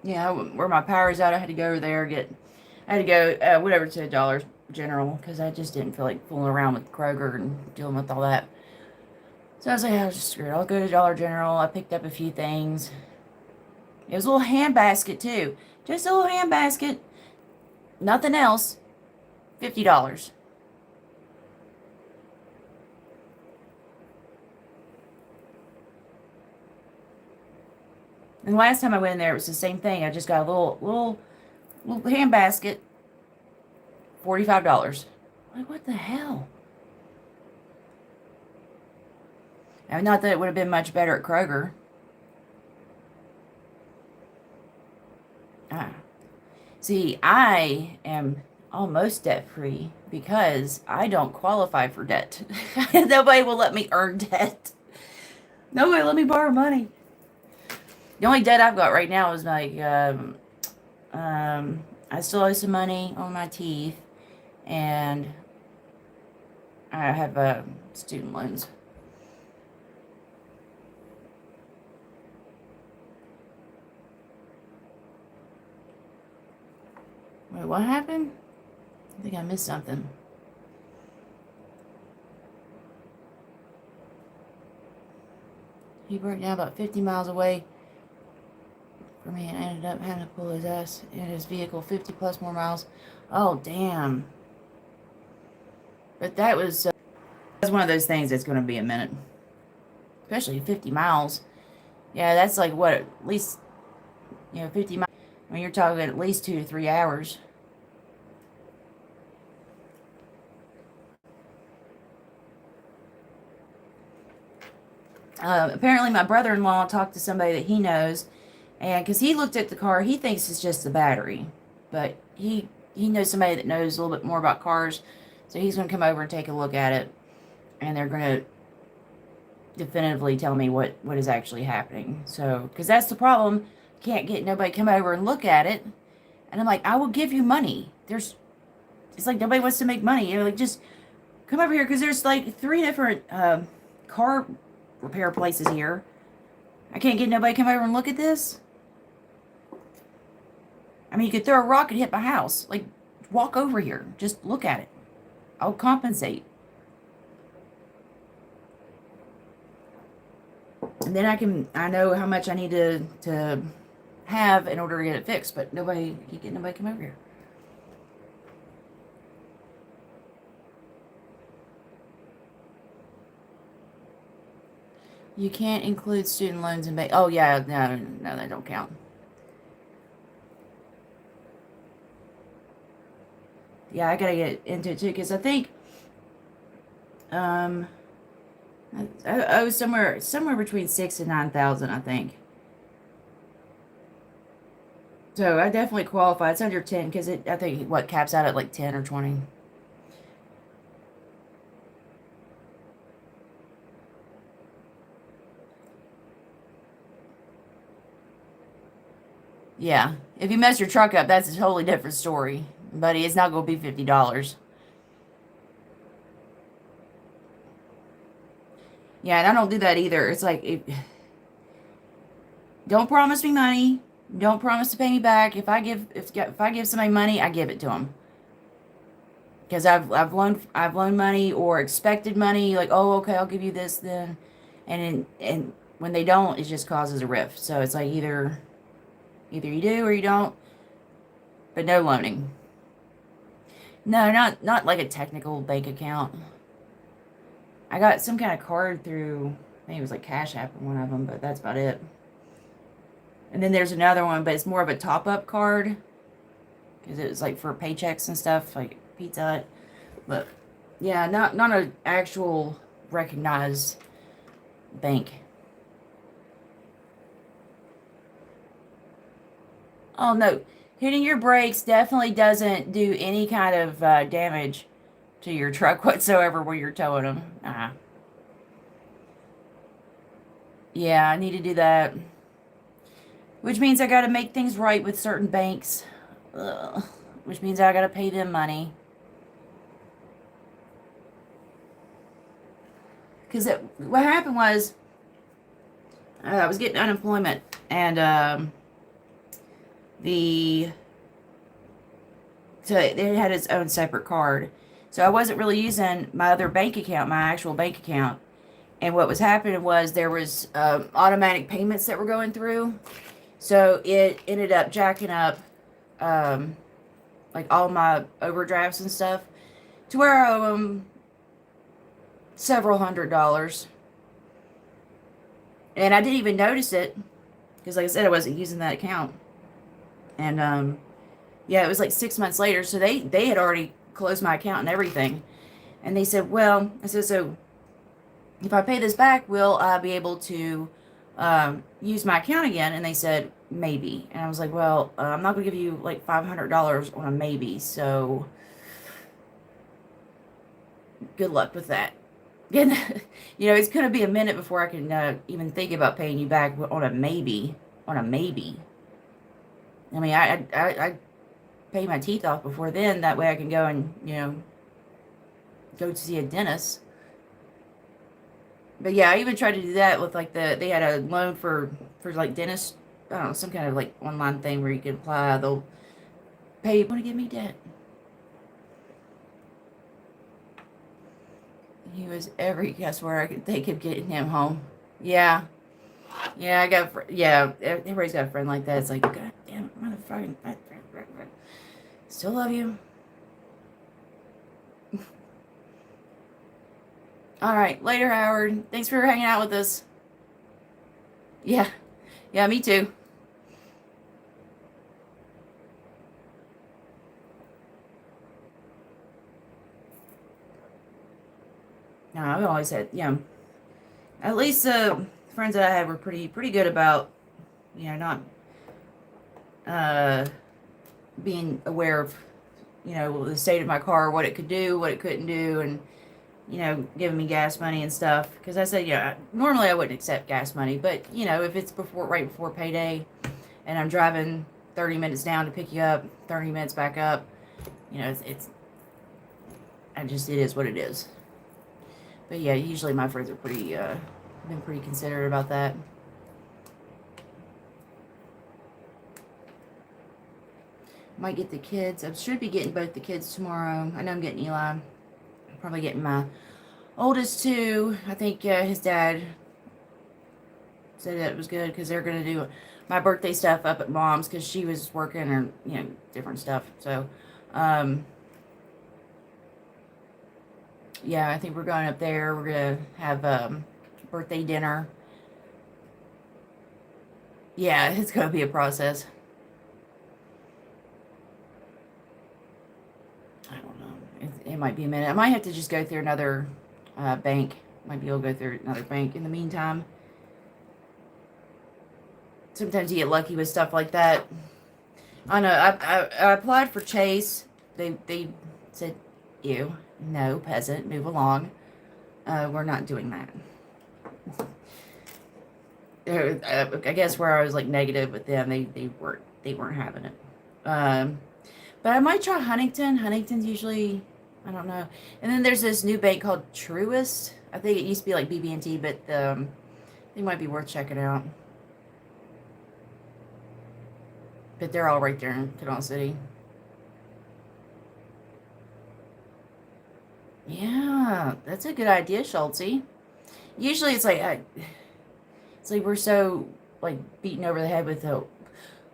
Yeah, where my power's out, I had to go over there, I had to go, whatever, to Dollar General, because I just didn't feel like fooling around with Kroger and dealing with all that. So I was like, I'll just screw it. I'll go to Dollar General. I picked up a few things. It was a little hand basket, too. Just a little hand basket. Nothing else. $50. And the last time I went in there, it was the same thing. I just got a little hand basket. $45. Like, what the hell? I mean, not that it would have been much better at Kroger. See, I am almost debt-free because I don't qualify for debt. Nobody will let me earn debt. Nobody will let me borrow money. The only debt I've got right now is like, I still owe some money on my teeth, and I have student loans. Wait, what happened? I think I missed something. He broke down about 50 miles away from me and ended up having to pull his ass in his vehicle 50 plus more miles. Oh, damn. But that's one of those things that's going to be a minute. Especially 50 miles. Yeah, that's like what, at least, 50 miles. I mean, you're talking at least 2 to 3 hours. Apparently, my brother-in-law talked to somebody that he knows, and because he looked at the car, he thinks it's just the battery, but he knows somebody that knows a little bit more about cars, so he's going to come over and take a look at it, and they're going to definitively tell me what is actually happening. So, because that's the problem, can't get nobody come over and look at it, and I'm like, I will give you money. It's like nobody wants to make money. Like, just come over here, because there's like 3 different car repair places here. I can't get nobody to come over and look at this. I mean, you could throw a rock and hit my house. Like, walk over here. Just look at it. I'll compensate. And then I know how much I need to have in order to get it fixed. But you get nobody to come over here. You can't include student loans and oh yeah, no, they don't count. Yeah, I gotta get into it too, because I think I was somewhere between 6,000 and 9,000, I think. So I definitely qualify. It's under 10 because I think what caps out at like 10 or 20. Yeah, if you mess your truck up, that's a totally different story, buddy. It's not going to be $50. Yeah, and I don't do that either. It's like, don't promise me money. Don't promise to pay me back. If I give somebody money, I give it to them. Because I've loaned money or expected money. Like, oh, okay, I'll give you this then, and when they don't, it just causes a rift. So it's like either you do or you don't, but no loaning. No, not like a technical bank account. I got some kind of card through, I think it was like Cash App or one of them, but that's about it. And then there's another one, but it's more of a top-up card, because it was like for paychecks and stuff, like Pizza Hut. But yeah, not an actual recognized bank. Oh no, hitting your brakes definitely doesn't do any kind of damage to your truck whatsoever where you're towing them. Yeah, I need to do that. Which means I got to make things right with certain banks. Ugh. Which means I got to pay them money. Because what happened was, I was getting unemployment, and so it had its own separate card. So I wasn't really using my other bank account, my actual bank account. And what was happening was there was automatic payments that were going through. So it ended up jacking up like all my overdrafts and stuff to where I owe them several $100s. And I didn't even notice it because, like I said, I wasn't using that account. And yeah, it was like 6 months later. So they had already closed my account and everything. And they said, well, I said, so if I pay this back, will I be able to use my account again? And they said, maybe. And I was like, well, I'm not going to give you like $500 on a maybe. So good luck with that. Again, it's going to be a minute before I can even think about paying you back on a maybe. On a maybe. I mean, I pay my teeth off before then. That way I can go and, go to see a dentist. But yeah, I even tried to do that with like they had a loan for like dentist, I don't know, some kind of like online thing where you can apply. They'll pay you to give me debt. He was every guess where I could think of getting him home. Yeah. Yeah, everybody's got a friend like that. It's like, God damn it, motherfucking. Still love you. All right, later, Howard. Thanks for hanging out with us. Yeah, me too. I've always had, at least friends that I had were pretty good about, not uh, being aware of, the state of my car, what it could do, what it couldn't do, and giving me gas money and stuff. Because I said, normally I wouldn't accept gas money, but if it's right before payday, and I'm driving 30 minutes down to pick you up, 30 minutes back up, it is what it is. But yeah, usually my friends are been pretty considerate about that. Might get the kids. I should be getting both the kids tomorrow. I know I'm getting Eli. I'm probably getting my oldest too. I think his dad said that it was good because they're going to do my birthday stuff up at mom's because she was working or, different stuff. So, yeah, I think we're going up there. We're going to have birthday dinner. Yeah, it's going to be a process. I don't know. It might be a minute. I might have to just go through another bank. Might be able to go through another bank in the meantime. Sometimes you get lucky with stuff like that. I know. I applied for Chase. They said, "Ew, no, peasant, move along. We're not doing that." I guess where I was like negative with them, they weren't having it. But I might try Huntington. Huntington's usually, I don't know. And then there's this new bank called Truist. I think it used to be like BB&T, but they might be worth checking out. But they're all right there in Kanawha City. Yeah, that's a good idea, Schultzy. Usually it's like we're so like beaten over the head with the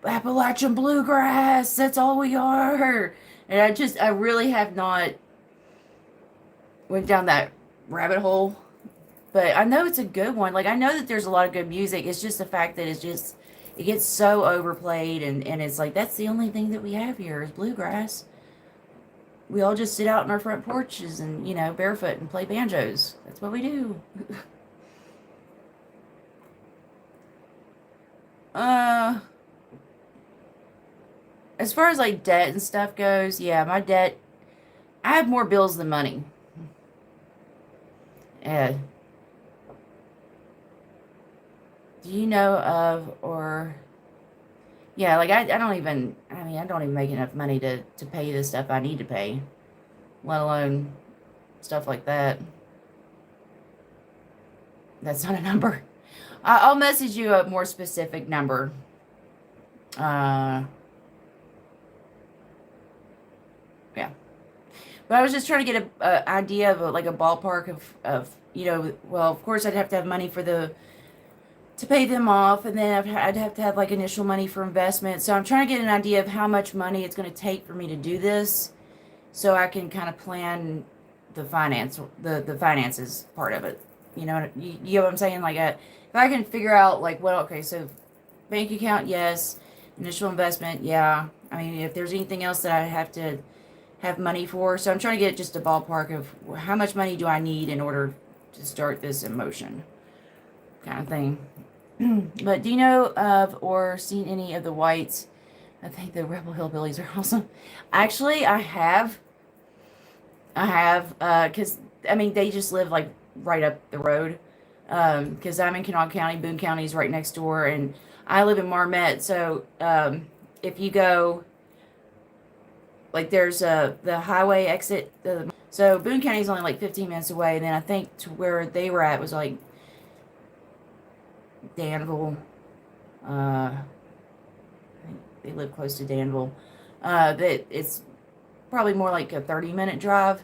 Appalachian bluegrass. That's all we are. And I really have not went down that rabbit hole. But I know it's a good one. Like I know that there's a lot of good music. It's just the fact that it gets so overplayed and it's like that's the only thing that we have here is bluegrass. We all just sit out on our front porches and, barefoot and play banjos. That's what we do. As far as like debt and stuff goes, yeah, my debt, I have more bills than money. Uh, do you know of or yeah, like I don't even make enough money to pay the stuff I need to pay, let alone stuff like that. That's not a number. I'll message you a more specific number. Yeah. But I was just trying to get a idea of like a ballpark of well, of course I'd have to have money to pay them off, and then I'd have to have like initial money for investment. So I'm trying to get an idea of how much money it's going to take for me to do this, so I can kind of plan the finances part of it. You know what I'm saying? Like, if I can figure out like, well, okay, so bank account, yes, initial investment, yeah. I mean, if there's anything else that I have to have money for, so I'm trying to get just a ballpark of how much money do I need in order to start this in motion, kind of thing. But do you know of or seen any of the Whites? I think the Rebel Hillbillies are awesome. Actually, I have, because I mean they just live like right up the road. Because I'm in Kanawha County, Boone County is right next door, and I live in Marmet. So if you go, like there's the highway exit. So Boone County is only like 15 minutes away, and then I think to where they were at was like Danville. I think they live close to Danville. That it's probably more like a 30-minute drive.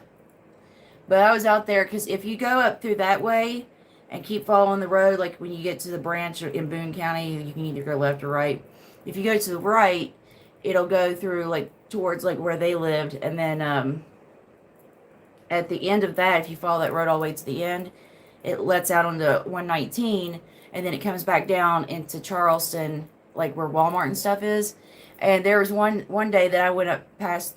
But I was out there because if you go up through that way and keep following the road, like when you get to the branch in Boone County, you can either go left or right. If you go to the right, it'll go through like towards like where they lived, and then at the end of that, if you follow that road all the way to the end, it lets out onto 119, and then it comes back down into Charleston, like where Walmart and stuff is. And there was one day that I went up past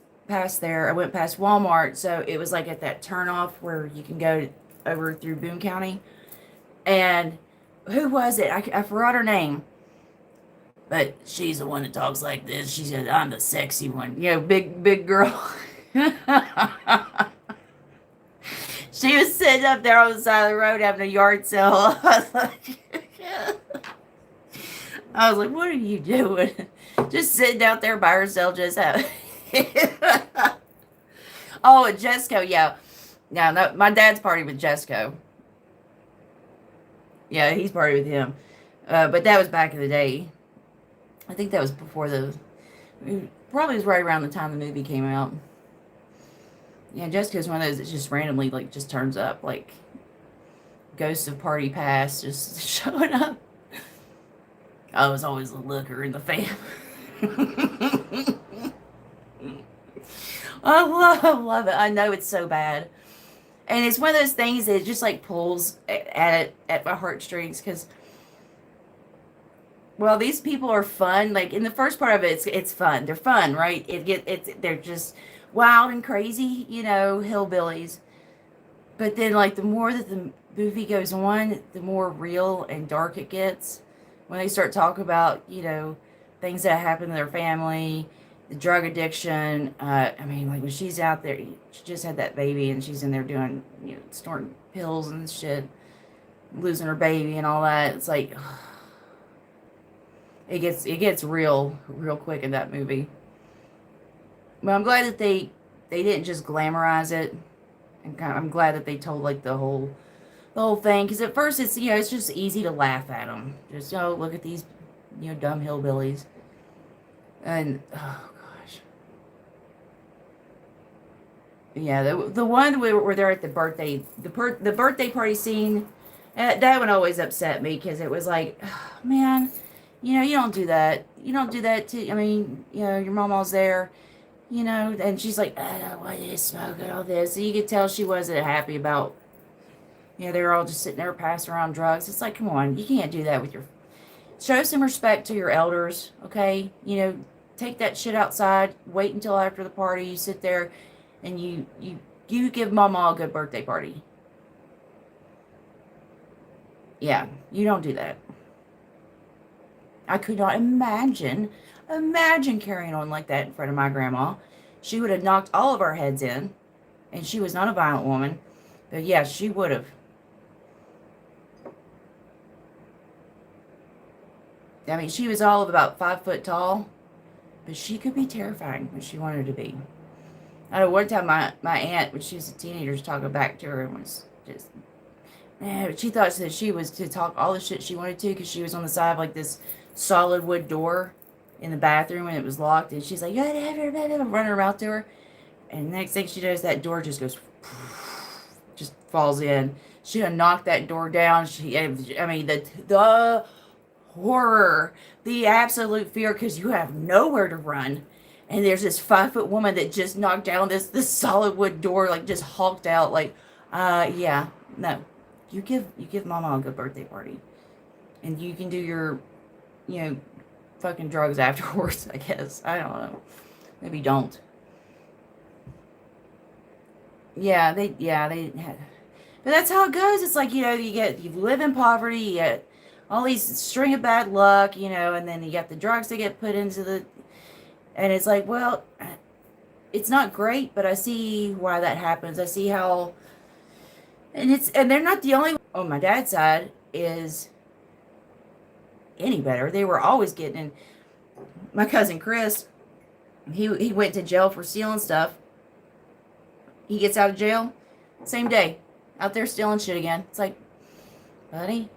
there. I went past Walmart, so it was like at that turnoff where you can go over through Boone County. And who was it? I forgot her name. But she's the one that talks like this. She said, I'm the sexy one. You know, big girl. She was sitting up there on the side of the road having a yard sale. I was like, what are you doing? Just sitting out there by herself, just having. Oh, and Jesco, yeah. Now, no, my dad's party with Jesco. Yeah, he's party with him. But that was back in the day. I think that was before probably was right around the time the movie came out. Yeah, Jessica's one of those that just randomly, like, just turns up, like, ghosts of party past just showing up. I was always a looker in the fam. I love it. I know it's so bad. And it's one of those things that just, like, pulls at my heartstrings, because, well, these people are fun. Like, in the first part of it, it's fun. They're fun, right? They're just wild and crazy, you know, hillbillies. But then, like, the more that the movie goes on, the more real and dark it gets. When they start talking about, you know, things that happen to their family, the drug addiction. I mean, like, when she's out there, she just had that baby, and she's in there doing, you know, snorting pills and shit, losing her baby and all that. It's like, it gets real quick in that movie. But I'm glad that they didn't just glamorize it. And I'm glad that they told, like, the whole thing, because at first it's, you know, it's just easy to laugh at them. Just, oh, look at these, you know, dumb hillbillies. And oh gosh, yeah, the one where they're at the birthday, the birthday party scene, that one always upset me, because it was like, oh, man, you know, you don't do that. You don't do that to. I mean, you know, your mama's there. You know, and she's like, I don't want you to smoke and all this. So you could tell she wasn't happy about, you know, they were all just sitting there passing around drugs. It's like, come on, you can't do that with your, show some respect to your elders, okay? You know, take that shit outside, wait until after the party, you sit there, and you give mama a good birthday party. Yeah, you don't do that. I could not imagine carrying on like that in front of my grandma. She would have knocked all of our heads in, and she was not a violent woman, but yeah, she would have. I mean, she was all of about 5 foot tall, but she could be terrifying when she wanted to be. I know one time my aunt, when she was a teenager, was talking back to her and was just, man, she thought that she was to talk all the shit she wanted to, because she was on the side of, like, this solid wood door in the bathroom, and it was locked, and she's like, running her mouth to her, and the next thing she does, that door just goes, just falls in. She done knocked that door down. I mean, the horror, the absolute fear, because you have nowhere to run, and there's this 5 foot woman that just knocked down this solid wood door, like, just hulked out, like, yeah, no, you give mama a good birthday party, and you can do your, you know, fucking drugs afterwards, I guess. I don't know, maybe don't. Yeah, they had, but that's how it goes. It's like, you know, you live in poverty, you get all these string of bad luck, you know, and then you got the drugs that get put into the, and it's like, well, it's not great, but I see why that happens. I see how, and they're not the only one on my dad's side is any better. They were always getting in. My cousin Chris, he went to jail for stealing stuff. He gets out of jail, same day, out there stealing shit again. It's like, buddy,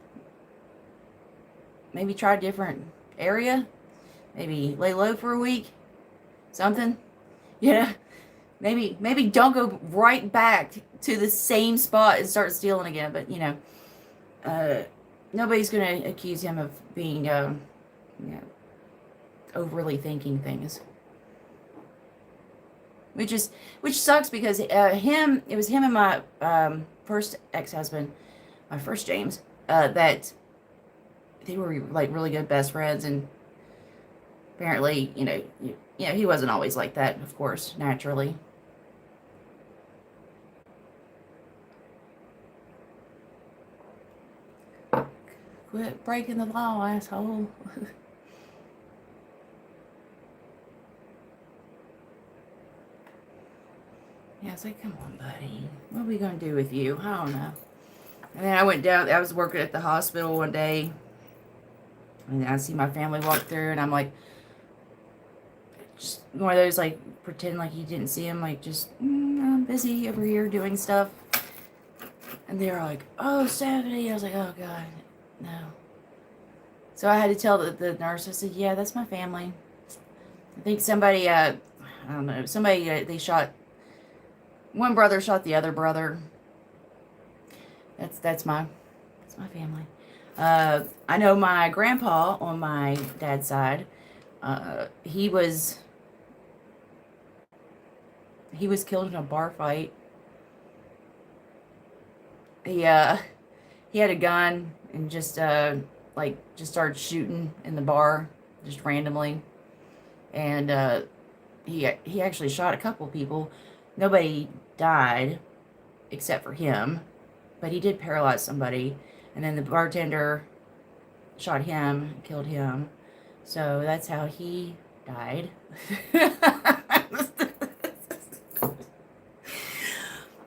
maybe try a different area. Maybe lay low for a week. Something. Yeah. Maybe don't go right back to the same spot and start stealing again. But, you know, nobody's going to accuse him of being, you know, overly thinking things. Which sucks, because it was him and my first ex-husband, my first James, that they were, like, really good best friends, and apparently, you know, he wasn't always like that, of course, naturally. Quit breaking the law, asshole. Yeah, it's like, come on, buddy. What are we going to do with you? I don't know. And then I went down. I was working at the hospital one day. And I see my family walk through. And I'm like, just one of those, like, pretend like you didn't see him. Like, just, I'm busy over here doing stuff. And they were like, oh, 70. I was like, oh, God, no. So I had to tell the nurse. I said, yeah, that's my family. I think somebody, I don't know, somebody, they shot, one brother shot the other brother. That's my family. I know my grandpa on my dad's side. He was killed in a bar fight. He had a gun and just just started shooting in the bar just randomly, and he actually shot a couple people. Nobody died except for him, but he did paralyze somebody, and then the bartender shot him, killed him. So that's how he died.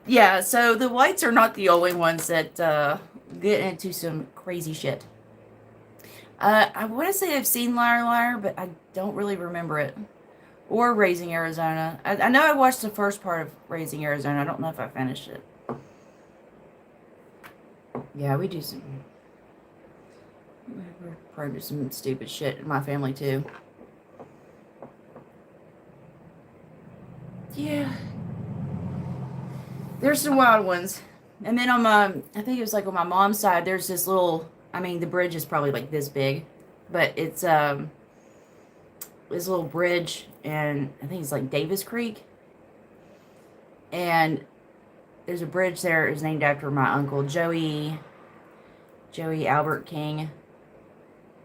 Yeah, so the whites are not the only ones that get into some crazy shit. I want to say I've seen Liar Liar, but I don't really remember it. Or Raising Arizona. I know I watched the first part of Raising Arizona. I don't know if I finished it. Yeah, we do some... We're prone to some stupid shit in my family, too. Yeah. There's some wild ones. And then on my... I think it was like on my mom's side, there's this little... I mean, the bridge is probably like this big. But it's this little bridge, and I think it's like Davis Creek. And there's a bridge there. It's named after my uncle, Joey Albert King.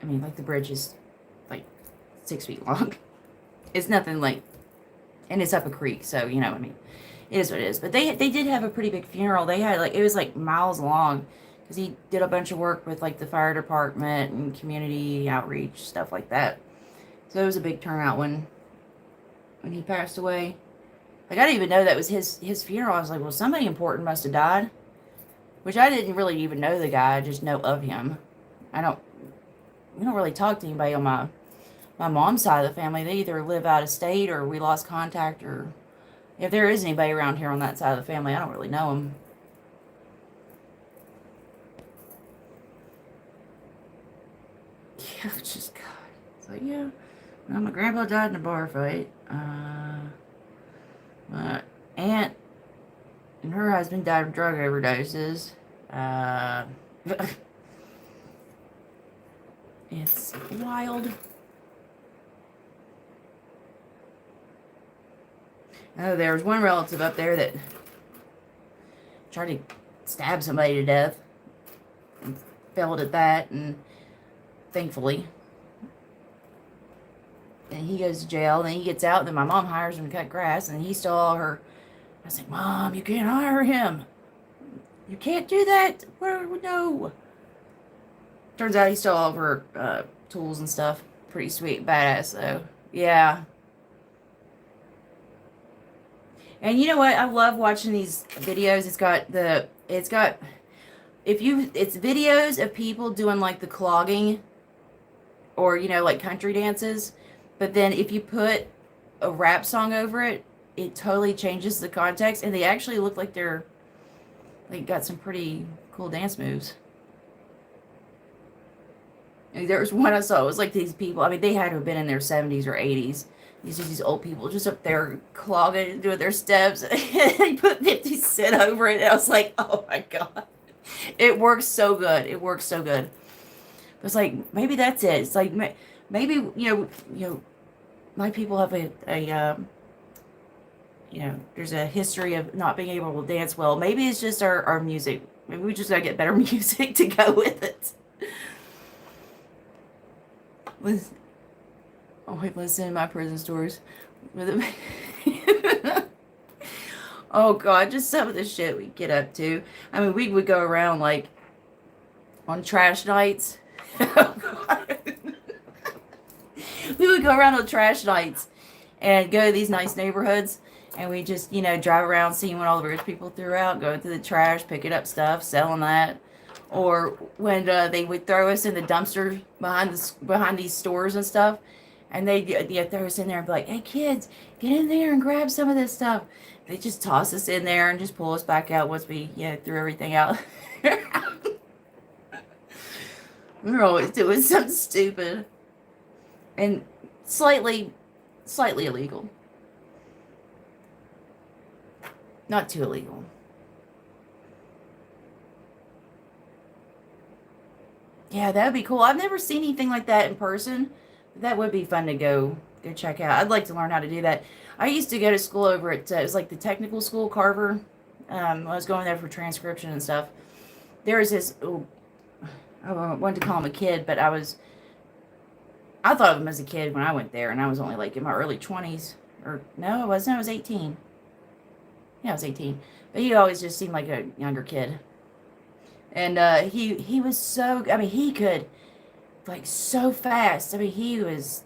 I mean, like, the bridge is like 6 feet long. It's nothing like, and it's up a creek, so you know what I mean. It is what it is. But they did have a pretty big funeral. They had like, it was like miles long, because he did a bunch of work with like the fire department and community outreach, stuff like that. So it was a big turnout when he passed away. Like, I didn't even know that was his funeral. I was like, well, somebody important must have died. Which I didn't really even know the guy. I just know of him. We don't really talk to anybody on my mom's side of the family. They either live out of state, or we lost contact, or if there is anybody around here on that side of the family, I don't really know them. Yeah, it's just, God. It's like, yeah. Well, my grandpa died in a bar fight. My aunt and her husband died of drug overdoses. It's wild. Oh, there was one relative up there that tried to stab somebody to death and failed at that, and thankfully. And he goes to jail, and then he gets out, and then my mom hires him to cut grass, and he stole all her... I was like, Mom, you can't hire him. You can't do that. No. Turns out he stole all of her tools and stuff. Pretty sweet, badass, though. Yeah. And you know what? I love watching these videos. It's videos of people doing like the clogging, or, you know, like country dances. But then if you put a rap song over it, it totally changes the context, and they actually look like they're like got some pretty cool dance moves. And there was one I saw. It was like these people. I mean, they had to have been in their 70s or 80s. These old people just up there clogging and doing their steps. And they put 50 Cent over it. And I was like, oh my God. It works so good. It works so good. It's like, maybe that's it. It's like, maybe, you know, my people have there's a history of not being able to dance well. Maybe it's just our music. Maybe we just gotta get better music to go with it. Listen to my prison stories. Oh God, just some of the shit we get up to. I mean, we would go around like on trash nights. We would go around on trash nights and go to these nice neighborhoods, and we just, drive around seeing what all the rich people threw out, going through the trash, picking up stuff, selling that. Or when they would throw us in the dumpster behind these stores and stuff, and they'd throw us in there and be like, "Hey kids, get in there and grab some of this stuff." They just toss us in there and just pull us back out once we threw everything out. We were always doing something stupid and slightly illegal. Not too illegal. Yeah, that would be cool. I've never seen anything like that in person. That would be fun to go check out. I'd like to learn how to do that. I used to go to school over at it was like the technical school, Carver. I was going there for transcription and stuff. There was this. Oh, I wanted to call him a kid, but I thought of him as a kid when I went there, and I was only like in my early 20s. Or no, I wasn't. I was 18. Yeah, I was 18. But he always just seemed like a younger kid. And he was so, I mean, he could, like, so fast. I mean, he was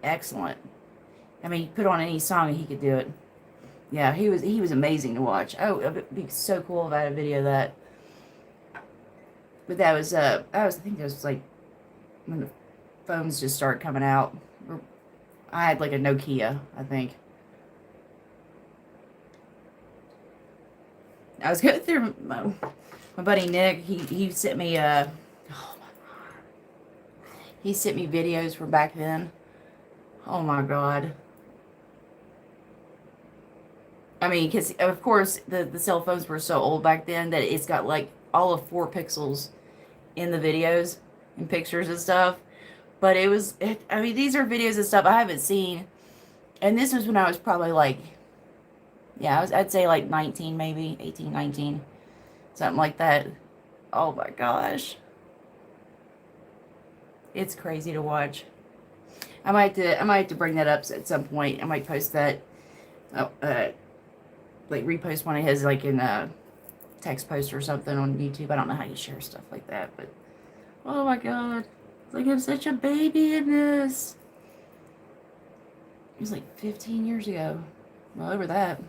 excellent. I mean, he put on any song and he could do it. Yeah, he was amazing to watch. Oh, it'd be so cool if I had a video of that. But I think that was like when the phones just started coming out. I had like a Nokia, I think. I was going through my buddy Nick. He sent me he sent me videos from back then. Oh my God. I mean, because of course the cell phones were so old back then that it's got like all of 4 pixels in the videos and pictures and stuff. But I mean, these are videos and stuff I haven't seen. And this was when I was probably like, yeah, I'd say like 19, maybe 18, 19, something like that. Oh my gosh. It's crazy to watch. I might have to bring that up at some point. I might post that, like repost one of his, like in a text post or something on YouTube. I don't know how you share stuff like that, but oh my God. It's like I'm such a baby in this. It was like 15 years ago. Well, over that.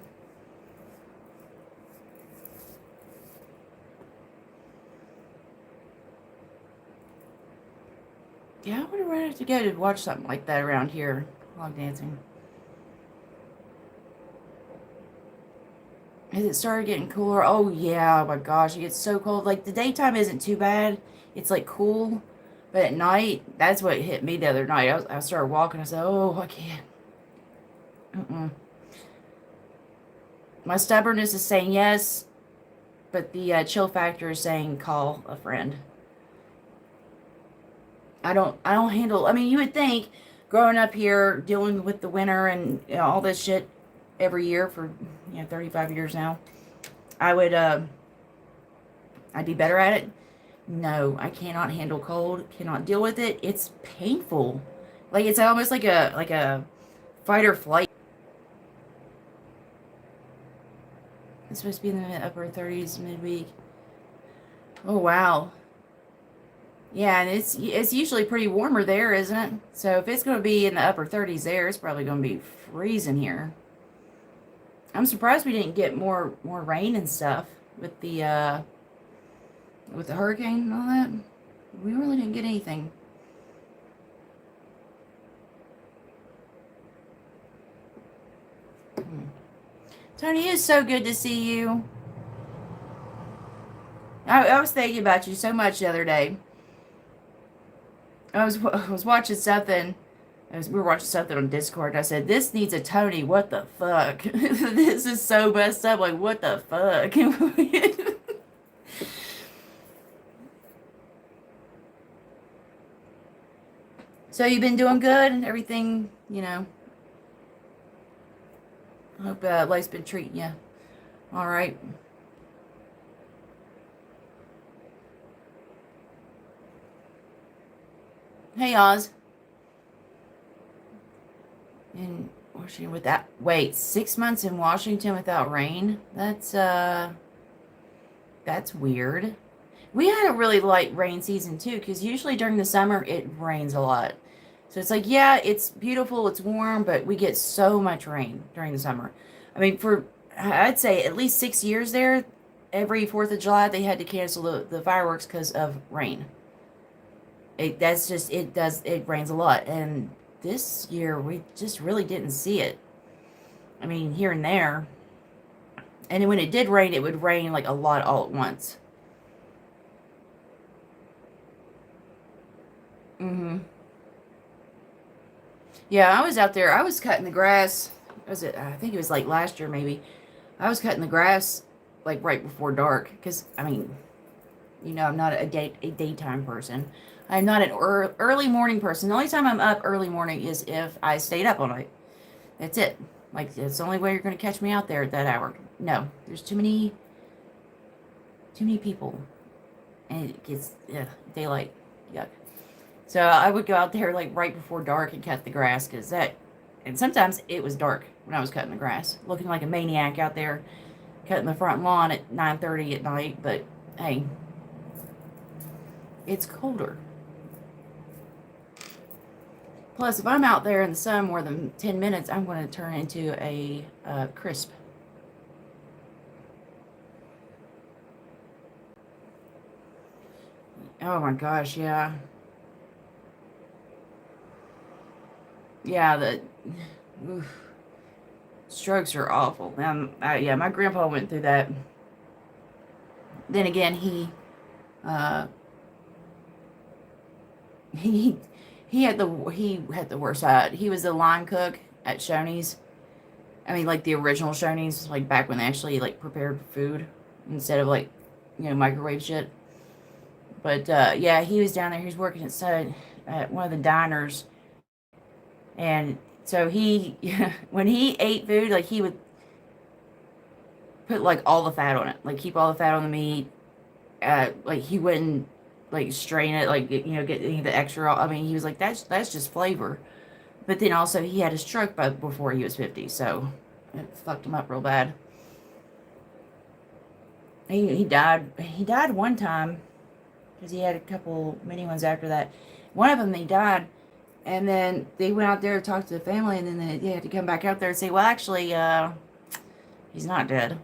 Yeah, I wonder where I have to go to watch something like that around here. Log dancing. Has it started getting cooler? Oh, yeah. Oh, my gosh. It gets so cold. Like, the daytime isn't too bad. It's, like, cool. But at night, that's what hit me the other night. I started walking. I said, oh, I can't. My stubbornness is saying yes, but the chill factor is saying call a friend. I don't handle, I mean, you would think growing up here, dealing with the winter and all this shit every year for, 35 years now, I'd be better at it. No, I cannot handle cold, cannot deal with it. It's painful. Like, it's almost like a fight or flight. It's supposed to be in the upper 30s midweek. Oh, wow. Yeah, and it's usually pretty warmer there, isn't it? So if it's going to be in the upper 30s there, it's probably going to be freezing here. I'm surprised we didn't get more rain and stuff with the hurricane and all that. We really didn't get anything. Tony, it's so good to see you. I was thinking about you so much the other day. I was watching something. We were watching something on Discord. And I said, "This needs a Tony. What the fuck? This is so messed up. Like, what the fuck?" So you've been doing good and everything, I hope life's been treating you all right. Hey, Oz. In Washington without, wait, 6 months in Washington without rain? That's weird. We had a really light rain season too, because usually during the summer it rains a lot. So it's like, yeah, it's beautiful, it's warm, but we get so much rain during the summer. I mean, for I'd say at least 6 years there, every 4th of July they had to cancel the fireworks because of rain. That's just it rains a lot, and this year we just really didn't see it. I mean, here and there, and when it did rain, it would rain like a lot all at once. Mm-hmm. Yeah, I was out there. I was cutting the grass. Was it? I think it was like last year, maybe. I was cutting the grass like right before dark because I mean, I'm not a daytime person. I'm not an early morning person. The only time I'm up early morning is if I stayed up all night. That's it. Like it's the only way you're going to catch me out there at that hour. No, there's too many people, and it gets daylight. Yuck. So I would go out there like right before dark and cut the grass and sometimes it was dark when I was cutting the grass, looking like a maniac out there cutting the front lawn at 9:30 at night. But hey, it's colder. Plus, if I'm out there in the sun more than 10 minutes, I'm going to turn into a crisp. Oh my gosh, yeah. Yeah, oof, strokes are awful. Yeah, my grandpa went through that. Then again, uh, he he had the worst side. He was the line cook at Shoney's. I mean, like the original Shoney's, like back when they actually like prepared food instead of like microwave shit. But yeah, he was down there. He was working at one of the diners, and so he when he ate food, like he would put like all the fat on it, like keep all the fat on the meat. Like he wouldn't like strain it, like get any of the extra. I mean, he was like that's just flavor. But then also he had a stroke before he was 50, so it fucked him up real bad. He died. He died one time because he had a couple many ones after that. One of them he died, and then they went out there to talk to the family, and then they had to come back out there and say, well, actually, he's not dead.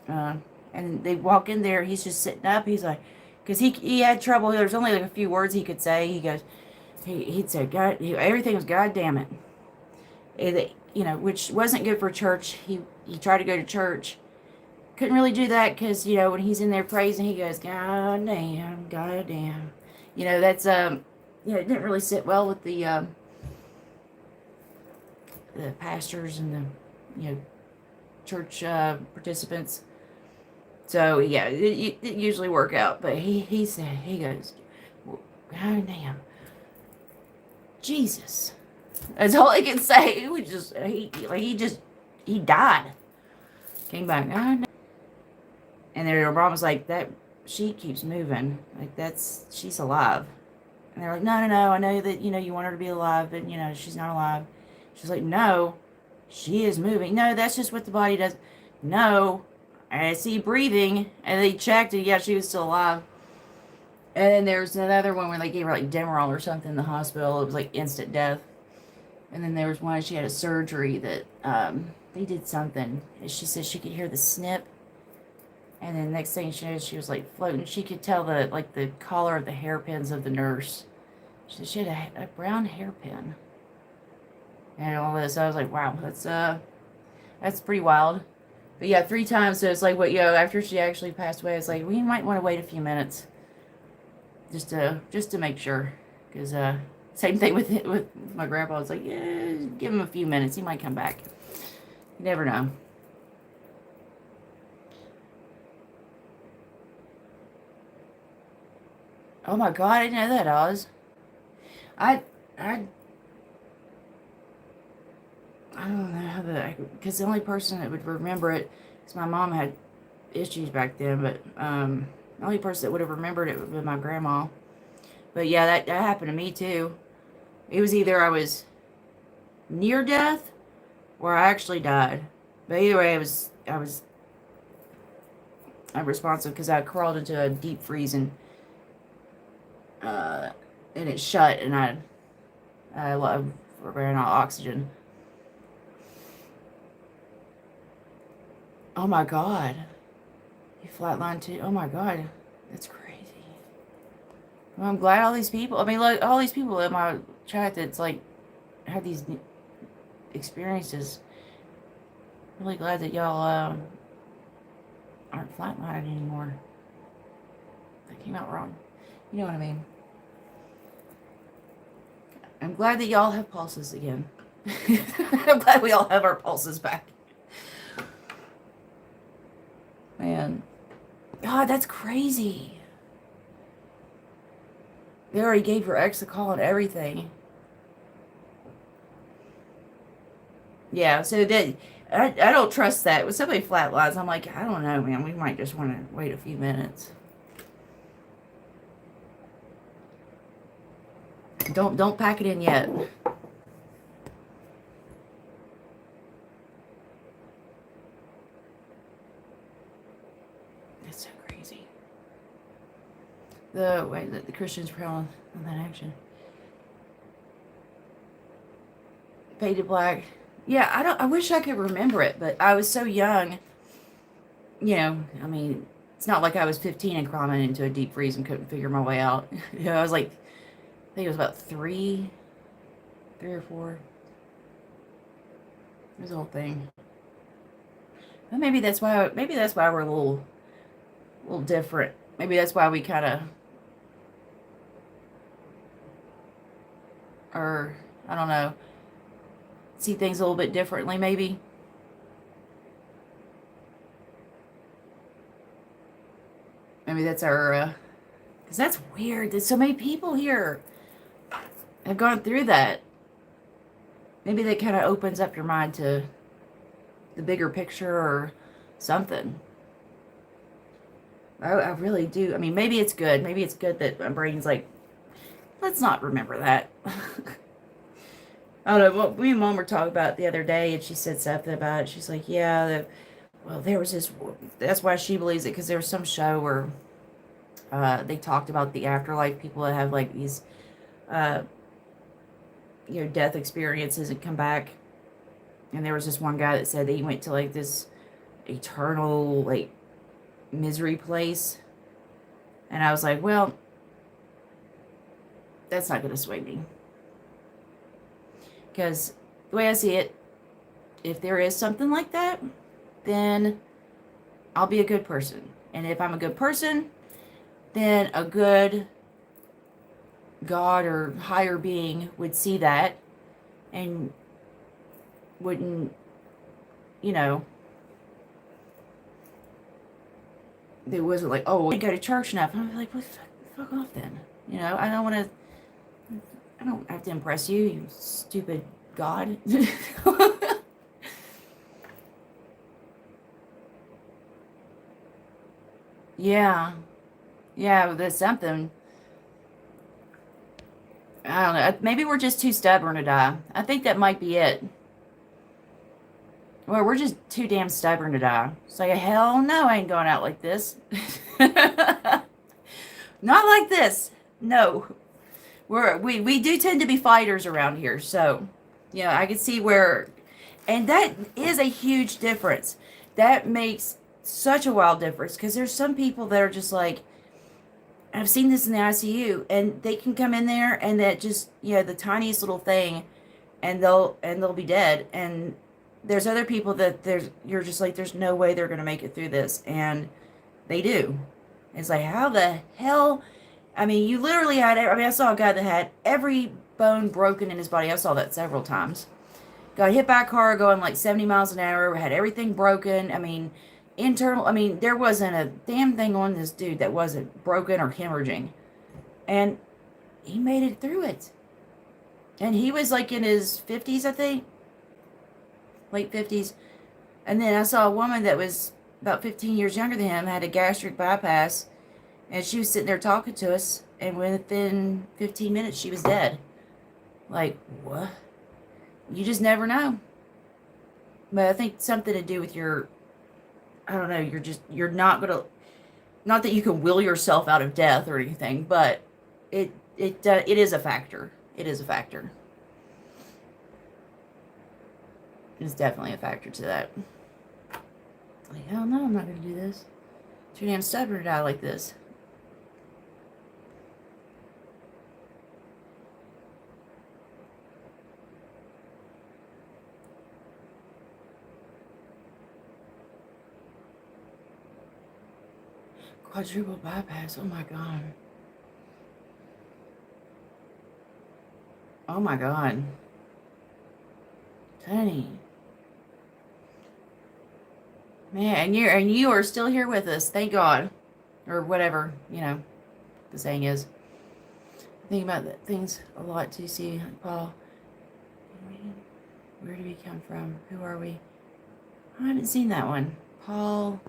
Uh, and they walk in there, he's just sitting up. He's like, because he had trouble. There was only like a few words he could say. He goes, he'd say, God, everything was God damn it. Which wasn't good for church. He tried to go to church. Couldn't really do that because, when he's in there praising, he goes, God damn, God damn. That's, it didn't really sit well with the pastors and the, church participants. So, yeah, it usually work out. But he said, he goes, God damn, Jesus. That's all I can say. It was just, he died. Came back, God damn. And their mom was like, that she keeps moving. Like, she's alive. And they're like, no, no, no. I know that, you want her to be alive, but, she's not alive. She's like, no, she is moving. No, that's just what the body does. No, I see breathing. And they checked, and yeah, she was still alive. And then there was another one where they gave her, like, Demerol or something in the hospital. It was, like, instant death. And then there was one, she had a surgery that they did something. And she said she could hear the snip. And then the next thing she knows, she was like floating. She could tell the collar of the hairpins of the nurse. She said she had a brown hairpin. And all this. I was like, wow, that's pretty wild. But yeah, 3 times. So it's like, after she actually passed away, it's like, we might want to wait a few minutes. Just to make sure. Because same thing with my grandpa. It's like, yeah, give him a few minutes. He might come back. You never know. Oh my God, I didn't know that, Oz. I, I, I don't know how because the only person that would remember it, because my mom had issues back then, but the only person that would have remembered it would be my grandma. But yeah, that happened to me too. It was either I was near death or I actually died. But either way, I was unresponsive because I crawled into a deep freezing. uh, and it shut, and I ran out of oxygen. Oh my God. You flatlined too? Oh my God. That's crazy. Well, I'm glad all these people, I mean, like, all these people in my chat that's like, had these experiences. I'm really glad that y'all aren't flatlined anymore. That came out wrong. You know what I mean? I'm glad that y'all have pulses again. I'm glad we all have our pulses back. Man. God, that's crazy. They already gave your ex a call and everything. Yeah, so that I don't trust that. When somebody flatlines, I'm like, I don't know, man. We might just want to wait a few minutes. Don't pack it in yet. That's so crazy. The way that the Christians proud of that action. Faded black. Yeah, I wish I could remember it, but I was so young. You know, I mean, it's not like I was 15 and crawling into a deep freeze and couldn't figure my way out. You know, I was like, I think it was about three or four. It was a whole thing. But maybe that's why we're a little different. Maybe that's why we kind of are, I don't know, see things a little bit differently, maybe. Maybe that's our, because that's weird. There's so many people here have gone through that. Maybe that kind of opens up your mind to the bigger picture or something. I really do. I mean, maybe it's good. Maybe it's good that my brain's like, let's not remember that. I don't know. What me and Mom were talking about the other day, and she said something about it. She's like, yeah, well, there was this, that's why she believes it, because there was some show where they talked about the afterlife, people that have like these, death experiences and come back. And there was this one guy that said that he went to like this eternal, like, misery place. And I was like, well, that's not going to sway me. Because the way I see it, if there is something like that, then I'll be a good person. And if I'm a good person, then a good God or higher being would see that and wouldn't, it wasn't like, oh, we go to church enough. I'm like, what, fuck off then. I don't have to impress you, you stupid God. Yeah. Yeah, there's something. I don't know. Maybe we're just too stubborn to die. I think that might be it. Well, we're just too damn stubborn to die. Say, hell no, I ain't going out like this. Not like this. No. We do tend to be fighters around here. So, I can see where, and that is a huge difference. That makes such a wild difference, because there's some people that are just like, I've seen this in the ICU, and they can come in there and that just, the tiniest little thing, and they'll be dead. And there's other people that you're just like, there's no way they're going to make it through this, and they do. It's like, how the hell? I mean, you literally had, I saw a guy that had every bone broken in his body. I saw that several times. Got hit by a car going like 70 miles an hour, had everything broken. I mean, there wasn't a damn thing on this dude that wasn't broken or hemorrhaging. And he made it through it. And he was like in his 50s, I think. Late 50s. And then I saw a woman that was about 15 years younger than him, had a gastric bypass. And she was sitting there talking to us. And within 15 minutes, she was dead. Like, what? You just never know. But I think something to do with your, I don't know, you're not going to, not that you can will yourself out of death or anything, but it is a factor. It is a factor. It's definitely a factor to that. Like, hell no, I'm not gonna do this. Too damn stubborn to die like this. Quadruple bypass. Oh my god. Oh my god. Honey. Man, and you are still here with us. Thank God. Or whatever, you know, the saying is. I think about things a lot too. See, Paul. Where do we come from? Who are we? I haven't seen that one. Paul.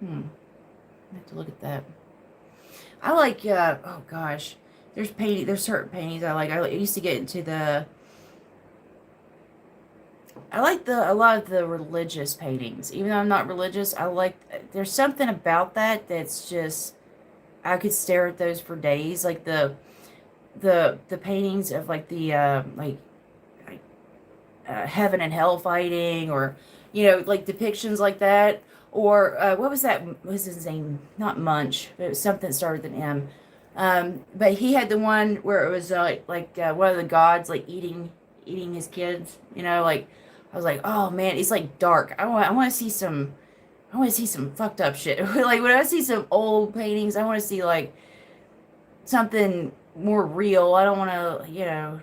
I have to look at that. I like, oh gosh. There's certain paintings I like. I used to get into I like a lot of the religious paintings. Even though I'm not religious, there's something about that that's just, I could stare at those for days. Like the paintings of like heaven and hell fighting, or, you know, like depictions like that. Or what was that? What was his name? Not Munch, but it was something that started with an M. But he had the one where it was one of the gods like eating his kids. You know, like I was like, oh man, it's like dark. I want to see some. I want to see some fucked up shit. Like when I see some old paintings, I want to see like something more real. I don't want to, you know,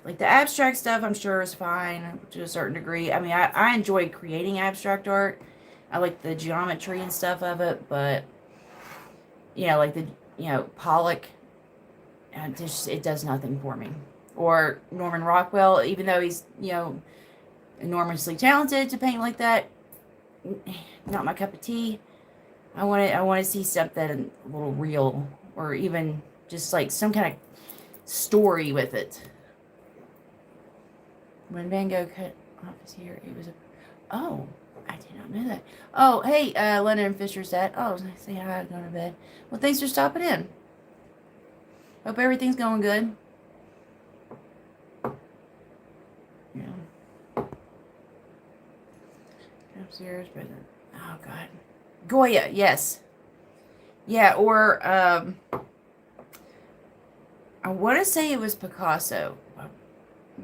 like the abstract stuff. I'm sure is fine to a certain degree. I mean, I enjoy creating abstract art. I like the geometry and stuff of it, but you know, like Pollock, and it does nothing for me. Or Norman Rockwell, even though he's, you know, enormously talented to paint like that, not my cup of tea. I want to see something a little real, or even just like some kind of story with it. When Van Gogh cut off his hair, it was oh, I did not know that. Oh, hey, Leonard Fisher's dad. Oh, say hi, going to bed. Well, thanks for stopping in. Hope everything's going good. Yeah. Upstairs, but oh god, Goya, yes, yeah, or I want to say it was Picasso. I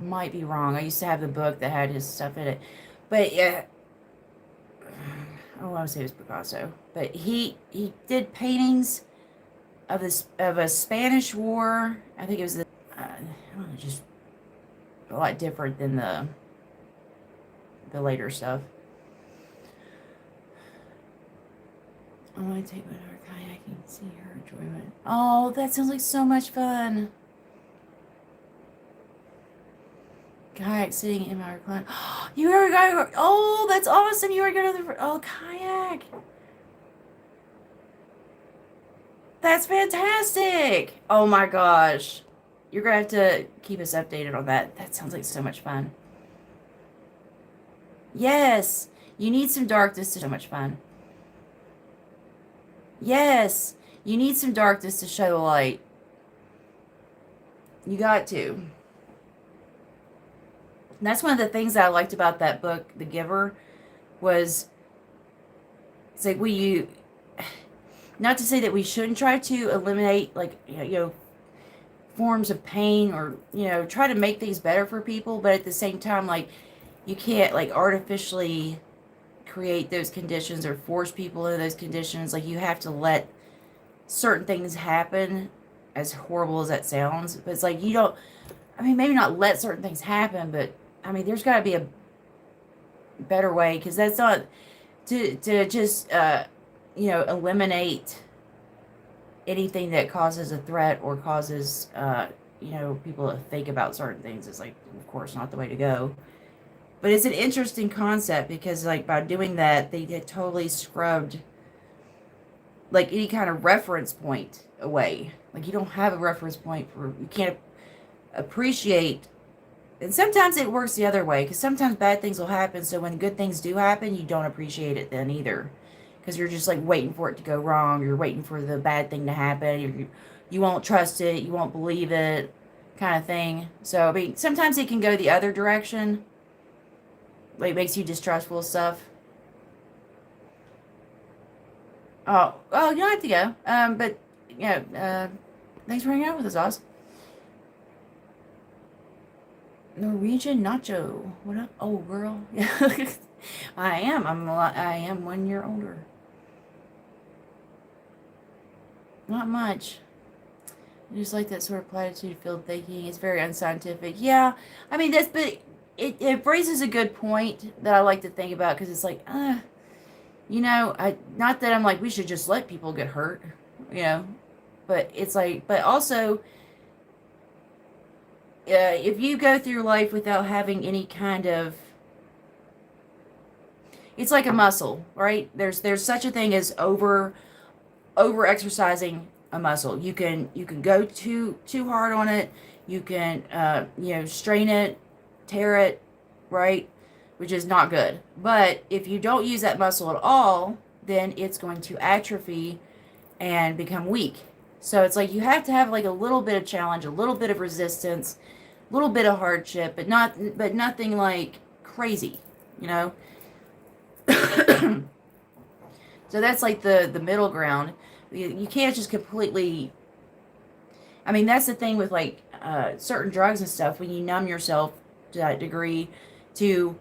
might be wrong. I used to have the book that had his stuff in it, but yeah. I want to say it was Picasso, but he did paintings of a Spanish War. I think it was I don't know, just a lot different than the later stuff. I want to take my daughter kayaking and see her enjoyment. Oh, that sounds like so much fun. Kayak sitting in my recliner. You ever got? Oh, that's awesome! You ever go to the kayak? That's fantastic! Oh my gosh, you're gonna have to keep us updated on that. That sounds like so much fun. Yes, you need some darkness to so much fun. Yes, you need some darkness to show the light. You got to. And that's one of the things that I liked about that book, The Giver, was it's like not to say that we shouldn't try to eliminate like forms of pain, or try to make things better for people, but at the same time, like, you can't like artificially create those conditions or force people into those conditions. Like, you have to let certain things happen, as horrible as that sounds. But it's like, maybe not let certain things happen, but I mean, there's got to be a better way, because that's not to just eliminate anything that causes a threat or causes people to think about certain things. Is like, of course, not the way to go. But it's an interesting concept, because like by doing that, they get totally scrubbed like any kind of reference point away. Like, you don't have a reference point you can't appreciate. And sometimes it works the other way, because sometimes bad things will happen, so when good things do happen, you don't appreciate it then either, because you're just like waiting for it to go wrong. You're waiting for the bad thing to happen. You won't trust it. You won't believe it, kind of thing. So, I mean, sometimes it can go the other direction. Like, makes you distrustful of stuff. Oh, you don't have to go. But, yeah, thanks for hanging out with us, Oz. Norwegian Nacho. What up? Oh, girl. Yeah. I am. I am 1 year older. Not much. I just like that sort of platitude-filled thinking. It's very unscientific. Yeah, I mean but it raises a good point that I like to think about, because it's like, not that I'm like we should just let people get hurt, you know, but it's like, but also, if you go through life without having any kind of, it's like a muscle, right? There's such a thing as over exercising a muscle. You can go too hard on it. You can strain it, tear it, right? Which is not good. But if you don't use that muscle at all, then it's going to atrophy and become weak. So it's like you have to have like a little bit of challenge, a little bit of resistance, a little bit of hardship, but nothing like crazy, you know? So that's like the middle ground. You can't just completely, I mean, that's the thing with like certain drugs and stuff. When you numb yourself to that degree to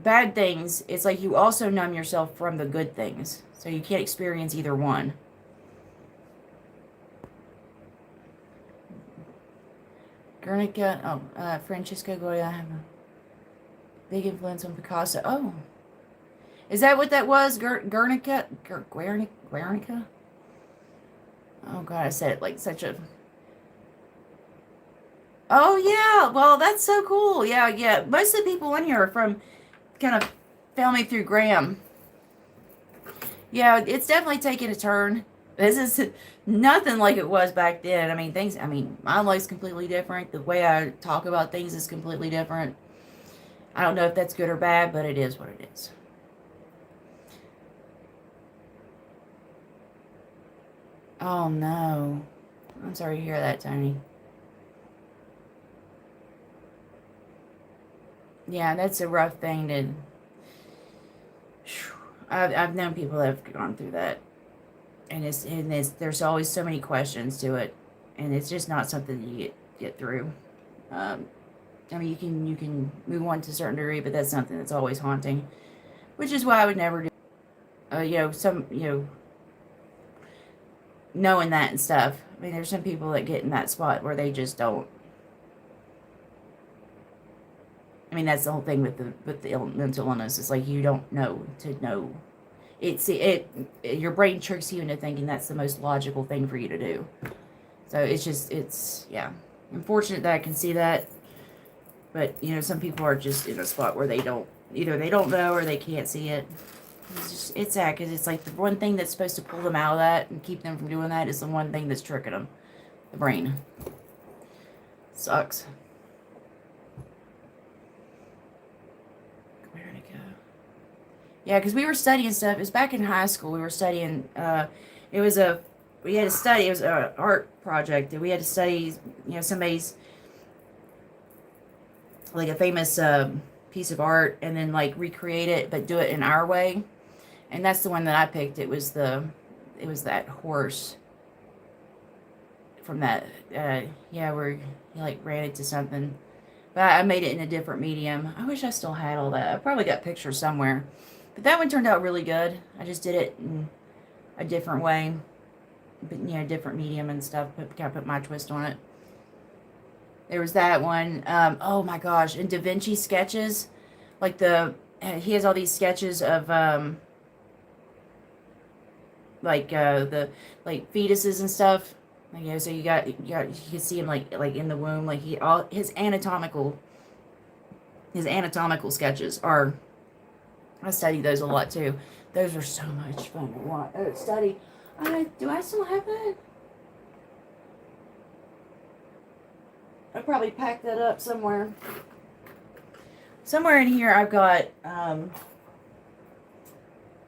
bad things, it's like you also numb yourself from the good things. So you can't experience either one. Guernica, Francisco Goya have a big influence on Picasso. Oh, is that what that was? Guernica? Guernica? Oh, God, I said it like such a... Oh, yeah. Well, that's so cool. Yeah, yeah. Most of the people in here are from kind of found me through Graham. Yeah, it's definitely taken a turn. This is nothing like it was back then. I mean, my life's completely different. The way I talk about things is completely different. I don't know if that's good or bad, but it is what it is. Oh, no. I'm sorry to hear that, Tony. Yeah, that's a rough thing to... I've known people that have gone through that. And there's always so many questions to it. And it's just not something you get through. I mean, you can move on to a certain degree, but that's something that's always haunting. Which is why I would never do... knowing that and stuff. I mean, there's some people that get in that spot where they just don't. I mean, that's the whole thing with the mental illness. It's like you don't know to know. Your brain tricks you into thinking that's the most logical thing for you to do. So it's yeah. Unfortunate that I can see that, but some people are just in a spot where they don't know or they can't see it. It's sad because it's like the one thing that's supposed to pull them out of that and keep them from doing that is the one thing that's tricking them. The brain. Sucks. Where did it go? Yeah, because we were studying stuff. It was back in high school. We were studying. We had to study. It was an art project, and we had to study. Somebody's like a famous piece of art, and then like recreate it, but do it in our way. And that's the one that I picked. It was that horse from that, where he like ran into something. But I made it in a different medium. I wish I still had all that. I probably got pictures somewhere. But that one turned out really good. I just did it in a different way. But, different medium and stuff. Kind of put my twist on it. There was that one. Oh my gosh. And Da Vinci sketches. Like he has all these sketches of, the fetuses and stuff. So you can see him like in the womb, like his anatomical sketches are. I study those a lot too. Those are so much fun to study. Do I still have that? I probably packed that up somewhere. Somewhere in here, I've got. I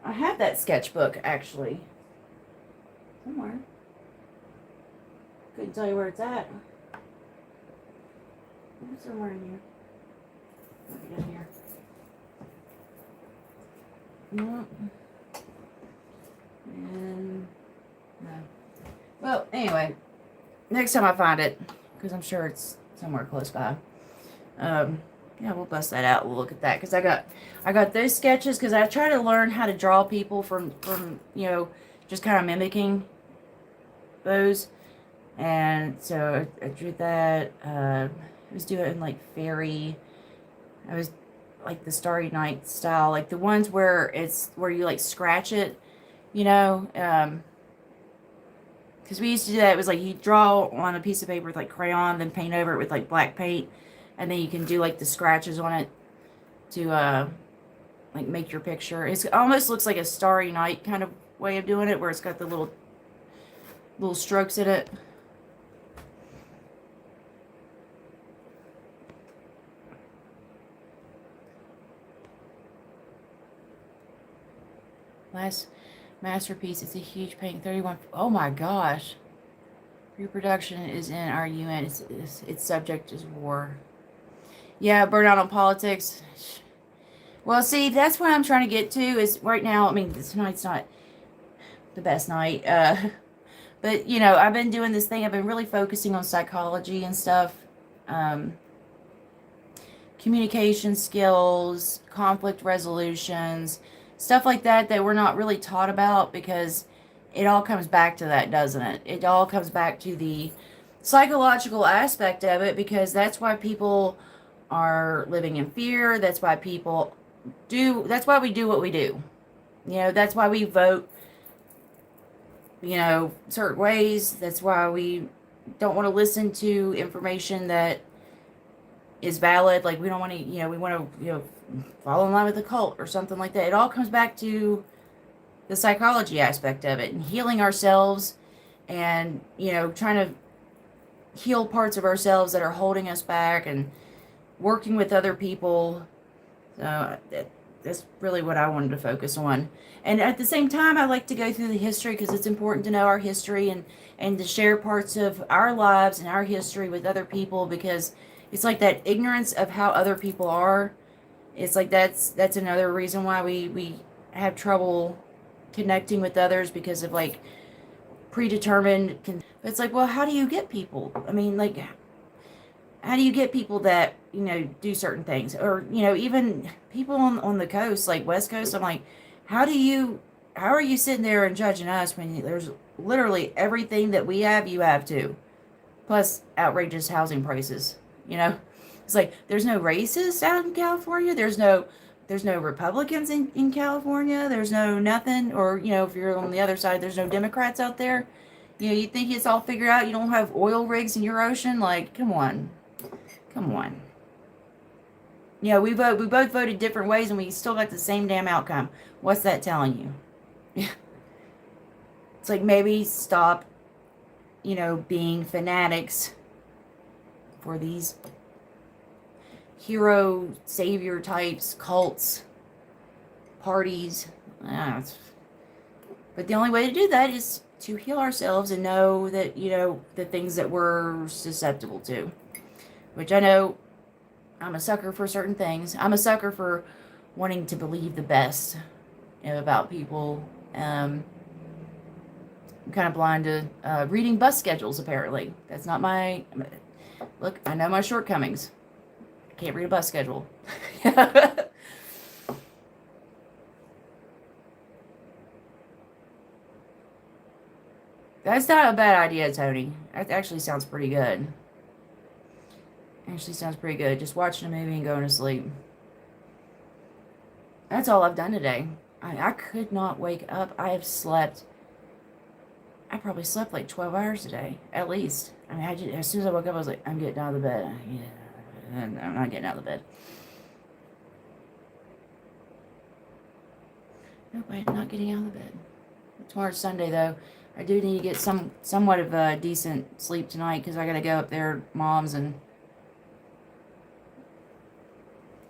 have that sketchbook actually. Somewhere. Couldn't tell you where it's at. It's somewhere in here. Maybe down here. No. And no. Well, anyway, next time I find it, because I'm sure it's somewhere close by. Yeah, we'll bust that out. We'll look at that because I got those sketches because I try to learn how to draw people from you know, just kind of mimicking those. And so I drew that. I was doing like fairy. I was like the Starry Night style, like the ones where it's where you like scratch it, you know. Because we used to do that. It was like you draw on a piece of paper with like crayon, then paint over it with like black paint, and then you can do like the scratches on it to like make your picture. It almost looks like a Starry Night kind of way of doing it, where it's got the little strokes in it. Last masterpiece. It's a huge painting. 31. Oh my gosh. Reproduction is in our UN. Its subject is war. Yeah, burnout on politics. Well, see, that's what I'm trying to get to. Is right now. I mean, tonight's not the best night. But you know, I've been doing this thing. I've been really focusing on psychology and stuff. Communication skills, conflict resolutions, stuff like that we're not really taught about, because it all comes back to that, doesn't it? It all comes back to the psychological aspect of it, because that's why people are living in fear. That's why we do what we do. You know, that's why we vote, you know, certain ways. That's why we don't want to listen to information that is valid. Like, we don't want to, you know, we want to, you know, fall in line with the cult or something like that. It all comes back to the psychology aspect of it and healing ourselves and, you know, trying to heal parts of ourselves that are holding us back and working with other people. So that's really what I wanted to focus on. And at the same time, I like to go through the history, because it's important to know our history and to share parts of our lives and our history with other people, because it's like that ignorance of how other people are. It's like that's another reason why we have trouble connecting with others, because of like predetermined. It's like, well, how do you get people? I mean, like, how do you get people that, you know, do certain things? Or, you know, even people on the coast, like West Coast, I'm like, how are you sitting there and judging us when there's literally everything that we have, you have too, plus outrageous housing prices, you know? It's like, there's no racists out in California. There's no Republicans in California. There's no nothing. Or, you know, if you're on the other side, there's no Democrats out there. You know, you think it's all figured out. You don't have oil rigs in your ocean. Like, come on. Come on. You know, we both voted different ways, and we still got the same damn outcome. What's that telling you? It's like, maybe stop, you know, being fanatics for these hero savior types, cults, parties. But the only way to do that is to heal ourselves and know that, you know, the things that we're susceptible to. Which I know I'm a sucker for certain things. I'm a sucker for wanting to believe the best, you know, about people. I'm kind of blind to reading bus schedules, apparently. That's not my... Look, I know my shortcomings. I can't read a bus schedule. That's not a bad idea, Tony. That actually sounds pretty good. Actually sounds pretty good. Just watching a movie and going to sleep. That's all I've done today. I could not wake up. I probably slept like 12 hours today, at least. I mean, as soon as I woke up, I was like, I'm getting out of the bed. I'm not getting out of the bed. Nope, I'm not getting out of the bed. Tomorrow's Sunday, though. I do need to get somewhat of a decent sleep tonight, because I got to go up there, Mom's, and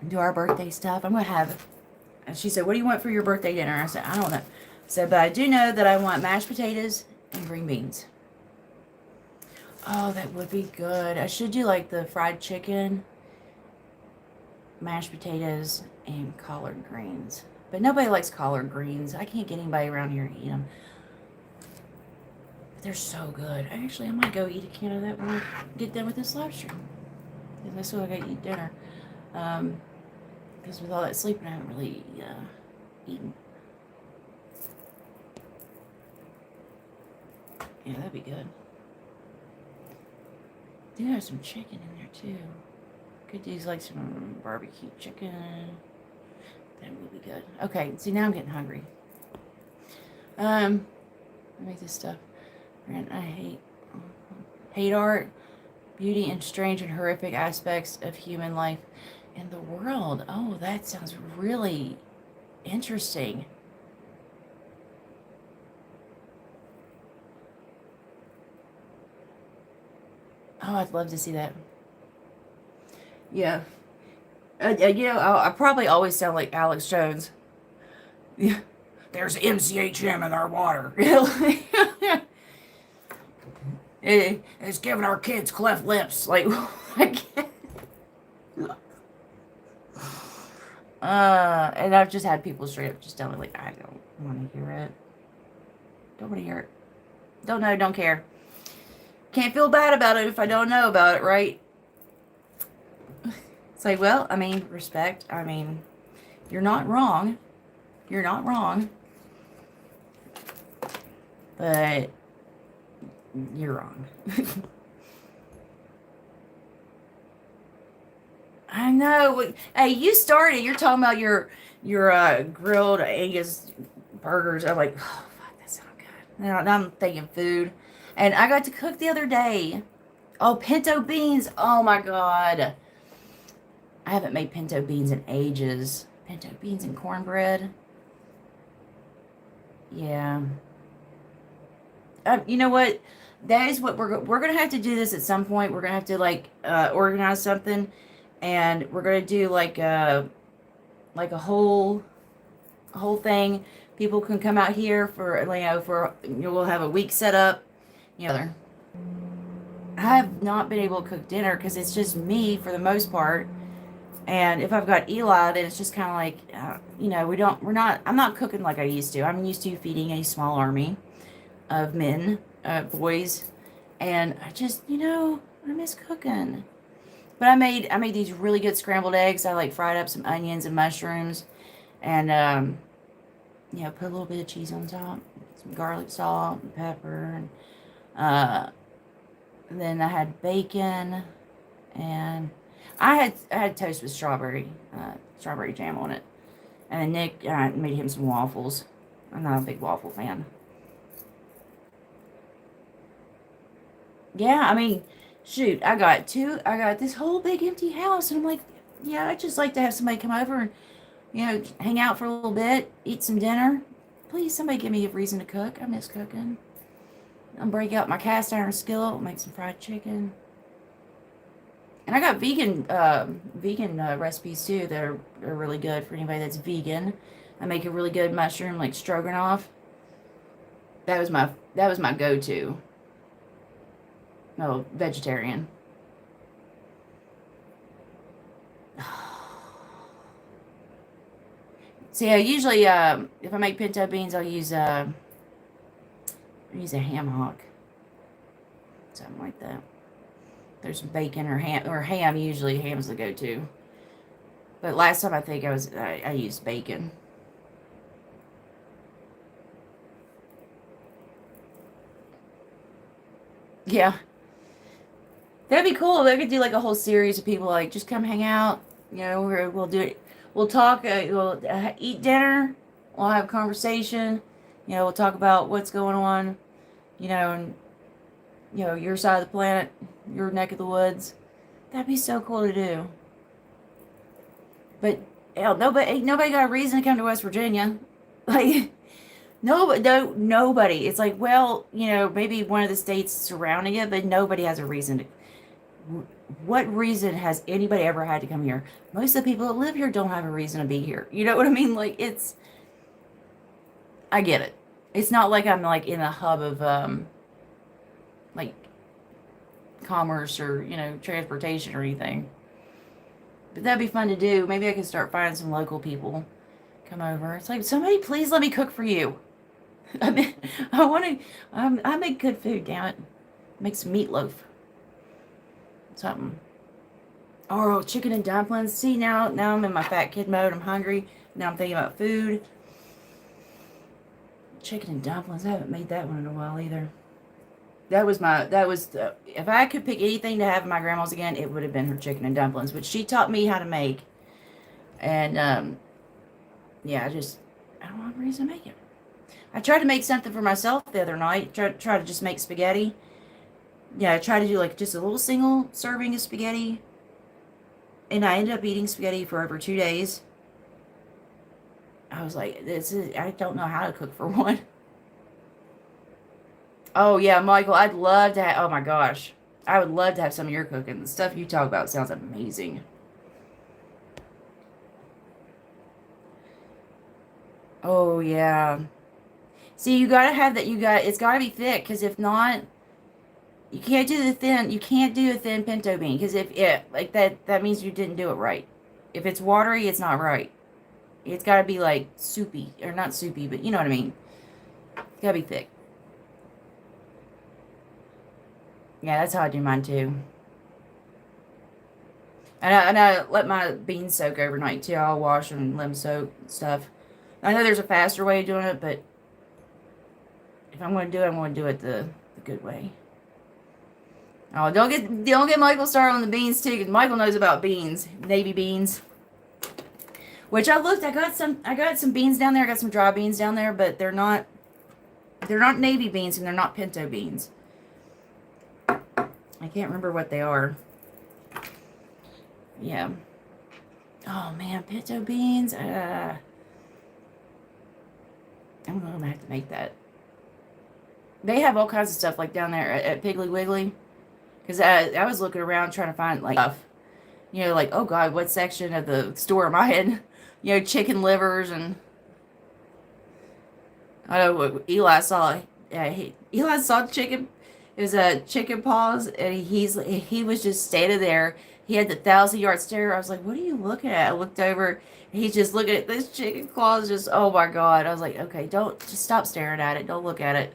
do our birthday stuff. I'm going to have... And she said, what do you want for your birthday dinner? I said, I don't know. So, but I do know that I want mashed potatoes and green beans. Oh, that would be good. I should do like the fried chicken, mashed potatoes, and collard greens. But nobody likes collard greens. I can't get anybody around here to eat them. But they're so good. Actually, I might go eat a can of that when I get done with this live stream. That's what I gotta eat dinner. Because with all that sleeping, I haven't really eaten. Yeah, that'd be good. Do have some chicken in there too. Could use like some barbecue chicken. That would be good. Okay, see now I'm getting hungry. I make this stuff. And I hate art, beauty, and strange and horrific aspects of human life and the world. Oh, that sounds really interesting. Oh, I'd love to see that. Yeah. I probably always sound like Alex Jones. Yeah. There's MCHM in our water. It's giving our kids cleft lips. Like, and I've just had people straight up just tell me, like, I don't want to hear it. Don't want to hear it. Don't know, don't care. Can't feel bad about it if I don't know about it, right? It's like, well, I mean, respect. I mean, you're not wrong. You're not wrong. But you're wrong. I know. Hey, you started. You're talking about your grilled Angus burgers. I'm like, oh, fuck, that sounds good. Now I'm thinking food. And I got to cook the other day. Oh, pinto beans. Oh, my God. I haven't made pinto beans in ages. Pinto beans and cornbread. Yeah. You know what? That is what we're gonna have to do this at some point. We're gonna have to like organize something, and we're gonna do like a whole thing. People can come out here for we'll have a week set up. I have not been able to cook dinner because it's just me for the most part. And if I've got Eli, then it's just kind of like, I'm not cooking like I used to. I'm used to feeding a small army of men, boys, and I just, I miss cooking. But I made these really good scrambled eggs. I like fried up some onions and mushrooms, and put a little bit of cheese on top, some garlic salt and pepper, and then I had bacon, and I had toast with strawberry jam on it, and then Nick made him some waffles. I'm not a big waffle fan. Yeah, I mean, shoot, I got this whole big empty house, and I'm like, yeah, I'd just like to have somebody come over and, hang out for a little bit, eat some dinner. Please, somebody give me a reason to cook. I miss cooking. I'll break out my cast iron skillet, make some fried chicken. And I got vegan recipes too that are really good for anybody that's vegan. I make a really good mushroom like stroganoff. That was my go-to. No, vegetarian. See, I usually if I make pinto beans, I'll use a ham hock, something like that. There's bacon or ham. Usually ham's the go-to. But last time I think I used bacon. Yeah. That'd be cool. They could do like a whole series of people like just come hang out. We'll do it. We'll talk. We'll eat dinner. We'll have a conversation. We'll talk about what's going on. And your side of the planet, your neck of the woods. That'd be so cool to do. But hell, nobody got a reason to come to West Virginia. Like nobody. It's like, well, maybe one of the states surrounding it, but nobody has a reason to. What reason has anybody ever had to come here? Most of the people that live here don't have a reason to be here. You know what I mean? Like I get it. It's not like I'm like in a hub of like commerce or, transportation or anything. But that'd be fun to do. Maybe I could start finding some local people come over. It's like, somebody please let me cook for you. I mean, I make good food, damn it. Make some meatloaf. Something. Oh, chicken and dumplings. See, now I'm in my fat kid mode. I'm hungry. Now I'm thinking about food. Chicken and dumplings. I haven't made that one in a while either. If I could pick anything to have in my grandma's again, it would have been her chicken and dumplings, which she taught me how to make. And, yeah, I don't have a reason to make it. I tried to make something for myself the other night. Try to just make spaghetti. Yeah, I tried to do like just a little single serving of spaghetti. And I ended up eating spaghetti for over 2 days. I was like, I don't know how to cook for one. Oh, yeah, Michael, I'd love to have, oh my gosh. I would love to have some of your cooking. The stuff you talk about sounds amazing. Oh, yeah. See, you gotta have that, it's gotta be thick, because if not, you can't do a thin pinto bean, because if it, like that means you didn't do it right. If it's watery, it's not right. It's gotta be like soupy, or not soupy, but you know what I mean. It's gotta be thick. Yeah, that's how I do mine too. And I let my beans soak overnight too. I'll wash them and let them soak and stuff. I know there's a faster way of doing it, but if I'm going to do it, I'm going to do it the good way. Oh, don't get Michael started on the beans too, because Michael knows about beans, navy beans. Which I got some beans down there. I got some dry beans down there, but they're not navy beans and they're not pinto beans. I can't remember what they are. Yeah. Oh man, pinto beans. I'm gonna have to make that. They have all kinds of stuff like down there at Piggly Wiggly. Because I was looking around trying to find like stuff. Like, oh God, what section of the store am I in? Chicken livers and I don't know what Eli saw. Eli saw chicken. It was a chicken paws, and he was just standing there. He had the 1,000-yard stare. I was like, "What are you looking at?" I looked over. And he's just looking at this chicken claws. Just, oh my God! I was like, "Okay, just stop staring at it. Don't look at it.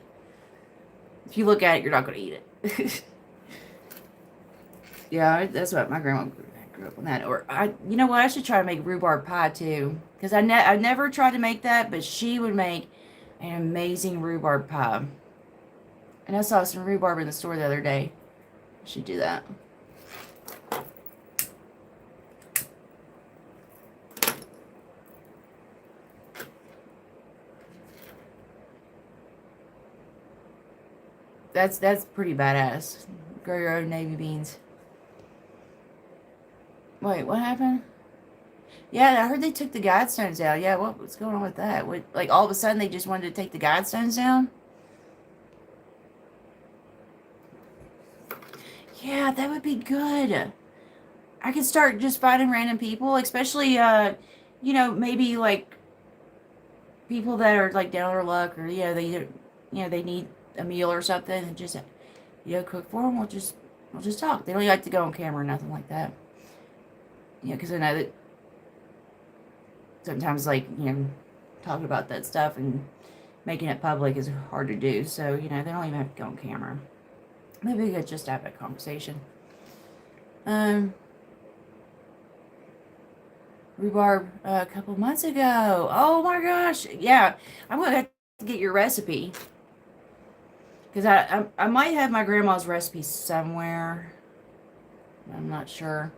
If you look at it, you're not going to eat it." Yeah, that's what my grandma grew up on that. Or you know what? I should try to make rhubarb pie too, because I never tried to make that, but she would make an amazing rhubarb pie. And I saw some rhubarb in the store the other day. I should do that. That's pretty badass. Grow your own navy beans. Wait, what happened? Yeah, I heard they took the guidestones down. Yeah, what's going on with that? Like all of a sudden they just wanted to take the guidestones down? Yeah, that would be good. I could start just finding random people, especially, maybe like people that are like down on their luck, or they need a meal or something, and just cook for them. We'll just talk. They don't like to go on camera or nothing like that. Because I know that sometimes talking about that stuff and making it public is hard to do. So they don't even have to go on camera. Maybe we could just have that conversation. Rhubarb a couple months ago. Oh my gosh. Yeah. I'm going to have to get your recipe. Because I might have my grandma's recipe somewhere. I'm not sure.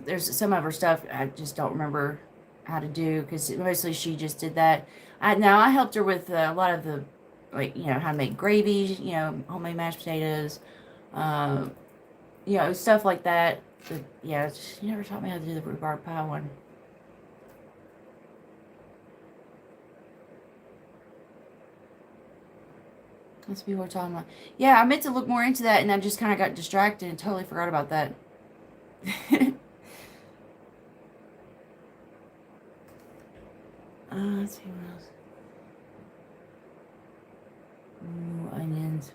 There's some of her stuff I just don't remember how to do, because mostly she just did that. I helped her with a lot of the, how to make gravy, homemade mashed potatoes, stuff like that. But yeah, she never taught me how to do the rhubarb pie one. That's what people were talking about. Yeah, I meant to look more into that, and I just kind of got distracted and totally forgot about that. Let's see what else. Ooh, onions.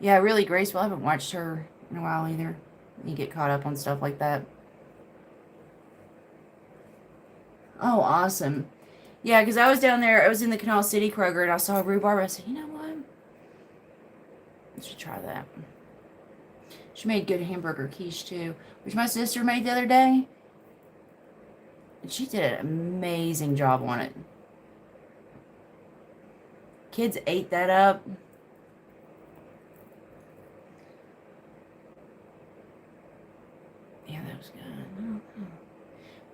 Yeah, really graceful. I haven't watched her in a while either. You get caught up on stuff like that. Oh, awesome. Yeah, because I was down there. I was in the Canal City Kroger, and I saw rhubarb. I said, you know what? I should try that. She made good hamburger quiche, too, which my sister made the other day. And she did an amazing job on it. Kids ate that up. Yeah, that was good.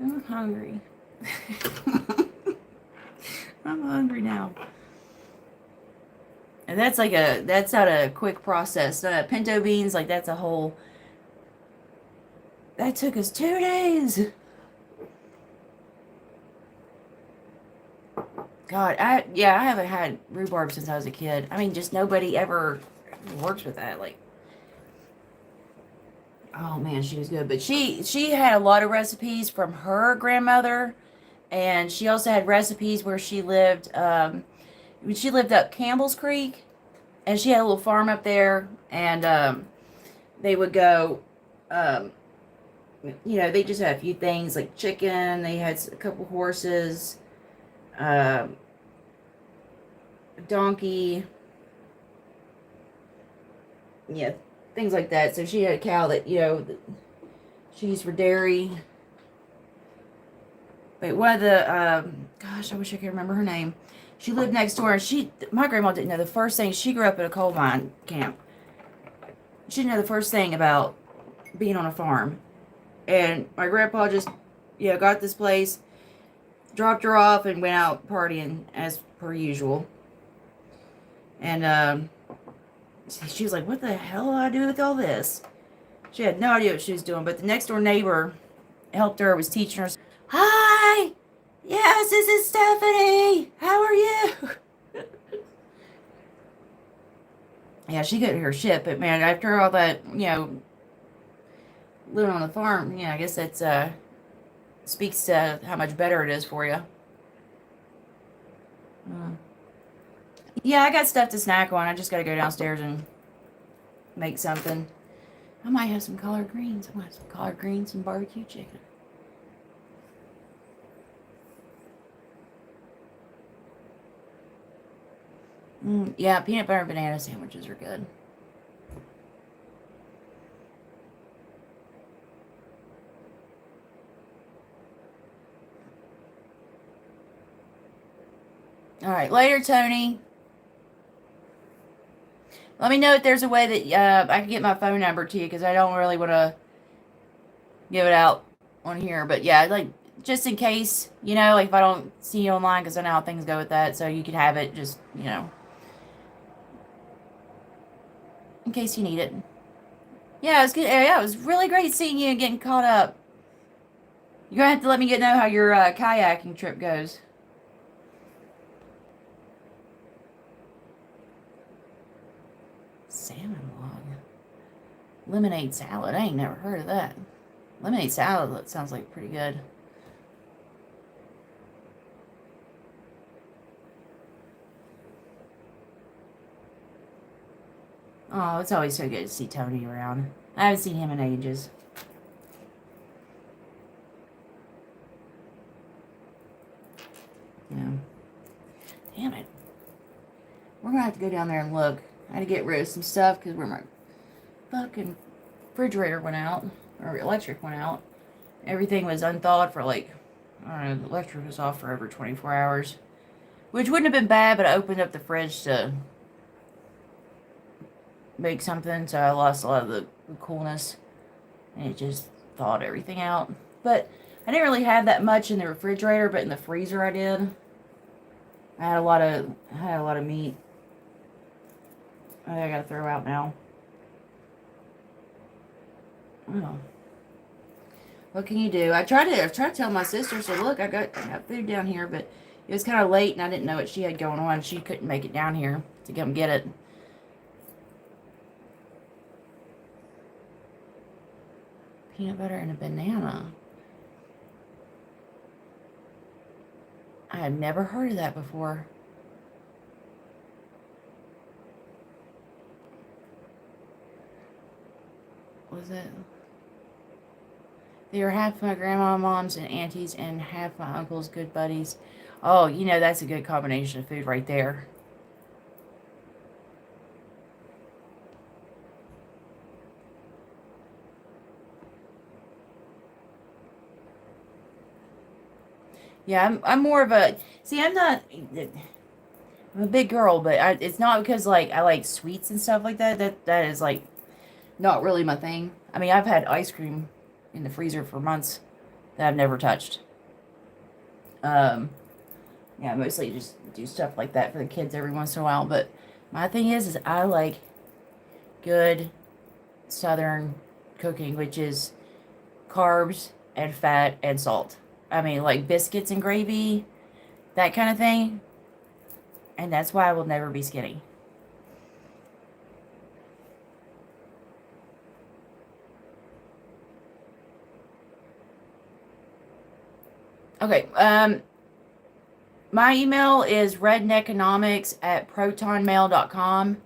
I'm hungry. I'm hungry now. And that's not a quick process. Pinto beans, like that's a whole, that took us 2 days. God, I haven't had rhubarb since I was a kid. I mean, just nobody ever works with that. Like, oh man, she was good. But she had a lot of recipes from her grandmother, and she also had recipes where she lived. She lived up Campbell's Creek, and she had a little farm up there, and they would go. Um, they just had a few things like chicken. They had a couple horses, a donkey. Yeah, things like that. So she had a cow that she used for dairy. But one of the gosh, I wish I could remember her name. She lived next door, and my grandma didn't know the first thing. She grew up at a coal mine camp. She didn't know the first thing about being on a farm. And my grandpa just, got this place, dropped her off, and went out partying as per usual. And she was like, "What the hell do I do with all this?" She had no idea what she was doing. But the next door neighbor helped her, was teaching her. Hi! Yes, this is Stephanie! How are you? Yeah, she couldn't hear shit, but man, after all that, living on the farm, I guess that's, speaks to how much better it is for you. Yeah, I got stuff to snack on. I just gotta go downstairs and make something. I might have some collard greens. I might have some collard greens and barbecue chicken. Yeah, peanut butter and banana sandwiches are good. All right, later, Tony. Let me know if there's a way that I can get my phone number to you, because I don't really want to give it out on here. But yeah, like just in case, like if I don't see you online, because I know how things go with that, so you could have it just, in case you need it. Yeah, it was good. Yeah, it was really great seeing you and getting caught up. You're gonna have to let me know how your kayaking trip goes. Salmon log. Lemonade salad. I ain't never heard of that. Lemonade salad, that sounds like pretty good. Oh, it's always so good to see Tony around. I haven't seen him in ages. Yeah. Damn it. We're gonna have to go down there and look. I had to get rid of some stuff because my fucking refrigerator went out, or electric went out. Everything was unthawed for like, I don't know, the electric was off for over 24 hours. Which wouldn't have been bad, but I opened up the fridge to make something, so I lost a lot of the coolness. And it just thawed everything out. But I didn't really have that much in the refrigerator, but in the freezer I did. I had a lot of meat. I gotta throw out now. Oh. What can you do? I tried to tell my sister, so look, I got food down here, but it was kind of late and I didn't know what she had going on. She couldn't make it down here to come get it. Peanut butter and a banana. I had never heard of that before. was it? They are half my grandma, moms, and aunties, and half my uncle's good buddies. Oh, that's a good combination of food right there. Yeah, I'm more of a, see, I'm a big girl, but it's not because, like, I like sweets and stuff like that. That is, like, not really my thing. I mean, I've had ice cream in the freezer for months that I've never touched. Yeah, mostly just do stuff like that for the kids every once in a while. But my thing is I like good Southern cooking, which is carbs and fat and salt. I mean, like biscuits and gravy, that kind of thing. And that's why I will never be skinny. Okay, my email is redneckonomics@protonmail.com.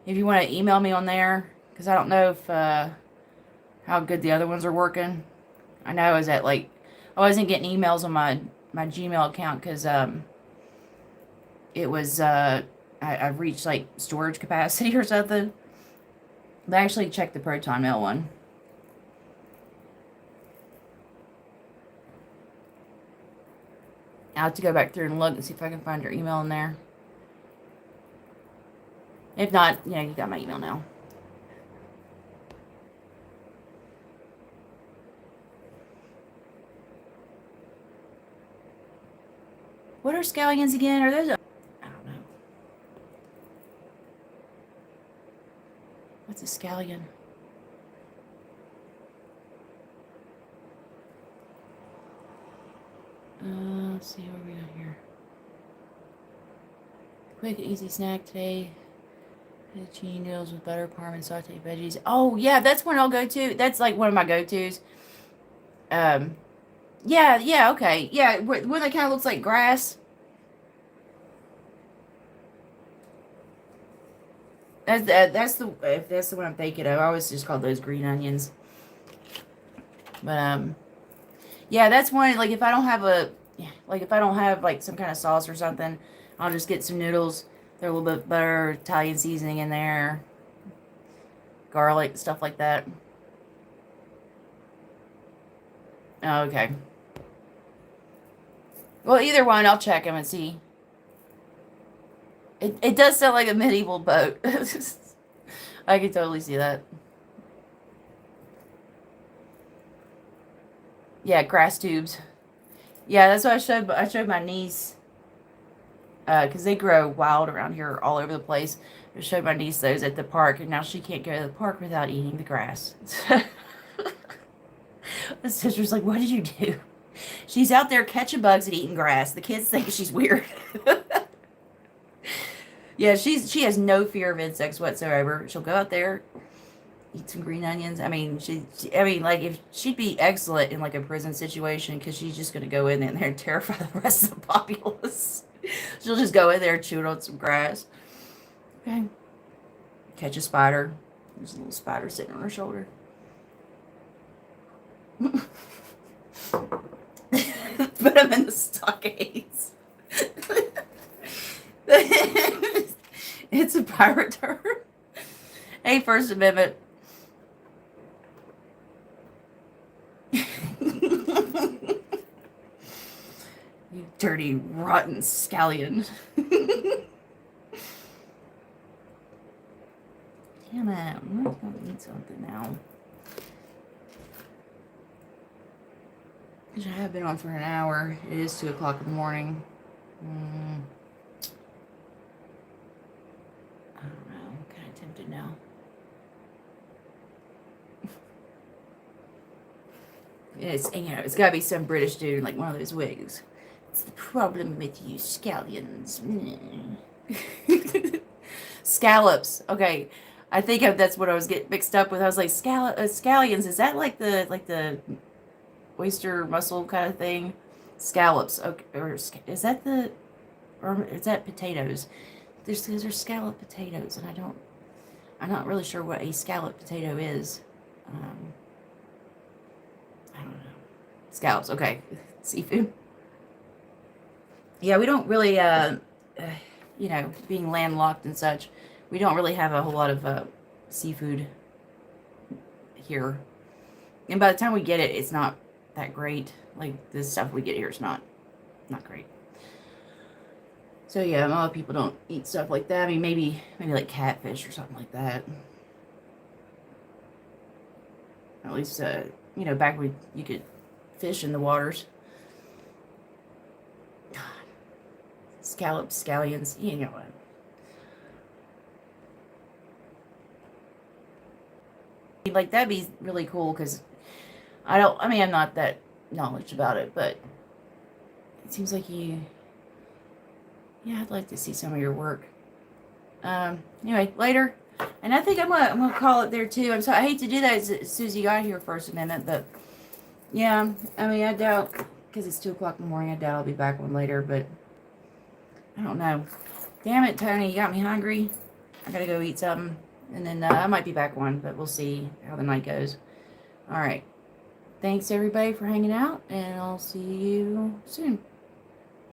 If you want to email me on there, because I don't know if how good the other ones are working. I know I was at, like, I wasn't getting emails on my Gmail account because it was I reached, like, storage capacity or something. But I actually checked the Proton Mail one. I'll have to go back through and look and see if I can find your email in there. If not, you got my email now. What are scallions again? Are those? I don't know. What's a scallion? Let's see what we got here. Quick, easy snack today. Fettuccine noodles with butter, parm, and sauteed veggies. Oh, yeah, that's one I'll go to. That's, like, one of my go-tos. Yeah, okay. Yeah, one that kind of looks like grass. That's the, if that's the one I'm thinking of. I always just call those green onions. But, yeah, that's one, like, if I don't have like, some kind of sauce or something, I'll just get some noodles. They're a little bit butter, Italian seasoning in there, garlic, stuff like that. Oh, okay. Well, either one, I'll check them and see. It does sound like a medieval boat. I can totally see that. Yeah, grass tubes. Yeah, that's what I showed my niece, because they grow wild around here all over the place. I showed my niece those at the park, and now she can't go to the park without eating the grass. My sister's like, "What did you do?" She's out there catching bugs and eating grass. The kids think she's weird. Yeah, she has no fear of insects whatsoever. She'll go out there, eat some green onions. I mean, I mean, like, if she'd be excellent in, like, a prison situation, because she's just gonna go in there and terrify the rest of the populace. She'll just go in there chewing on some grass. Okay. Catch a spider. There's a little spider sitting on her shoulder. Put them in the stockades. It's a pirate term. Hey, First Amendment. You dirty, rotten scallion. Damn it. I'm going to eat something now. Because I have been on for an hour. It is 2 o'clock in the morning. I don't know. I'm kind of tempted now. It's got to be some British dude in, like, one of those wigs. It's the problem with you scallions. Scallops. Okay. I think that's what I was getting mixed up with. I was like, scallions. Is that like the oyster mussel kind of thing? Scallops. Okay. Or is that potatoes? There's scallop potatoes, and I'm not really sure what a scallop potato is. I don't know. Scallops, okay. Seafood. Yeah, we don't really, you know, being landlocked and such, we don't really have a whole lot of seafood here. And by the time we get it, it's not that great. Like, the stuff we get here is not great. So yeah, a lot of people don't eat stuff like that. I mean, maybe like catfish or something like that. At least, you know, back when you could fish in the waters. Scallops, scallions, you know what. Like, that'd be really cool, because I mean, I'm not that knowledgeable about it, but it seems like yeah, I'd like to see some of your work. Anyway, later. And I think I'm gonna call it there too. I'm sorry, I hate to do that as soon as you got here, First Amendment, but yeah, I mean, I doubt, because it's 2 o'clock in the morning, I doubt I'll be back one later, but I don't know. Damn it, Tony, you got me hungry. I gotta go eat something, and then I might be back one, but we'll see how the night goes. All right. Thanks, everybody, for hanging out, and I'll see you soon.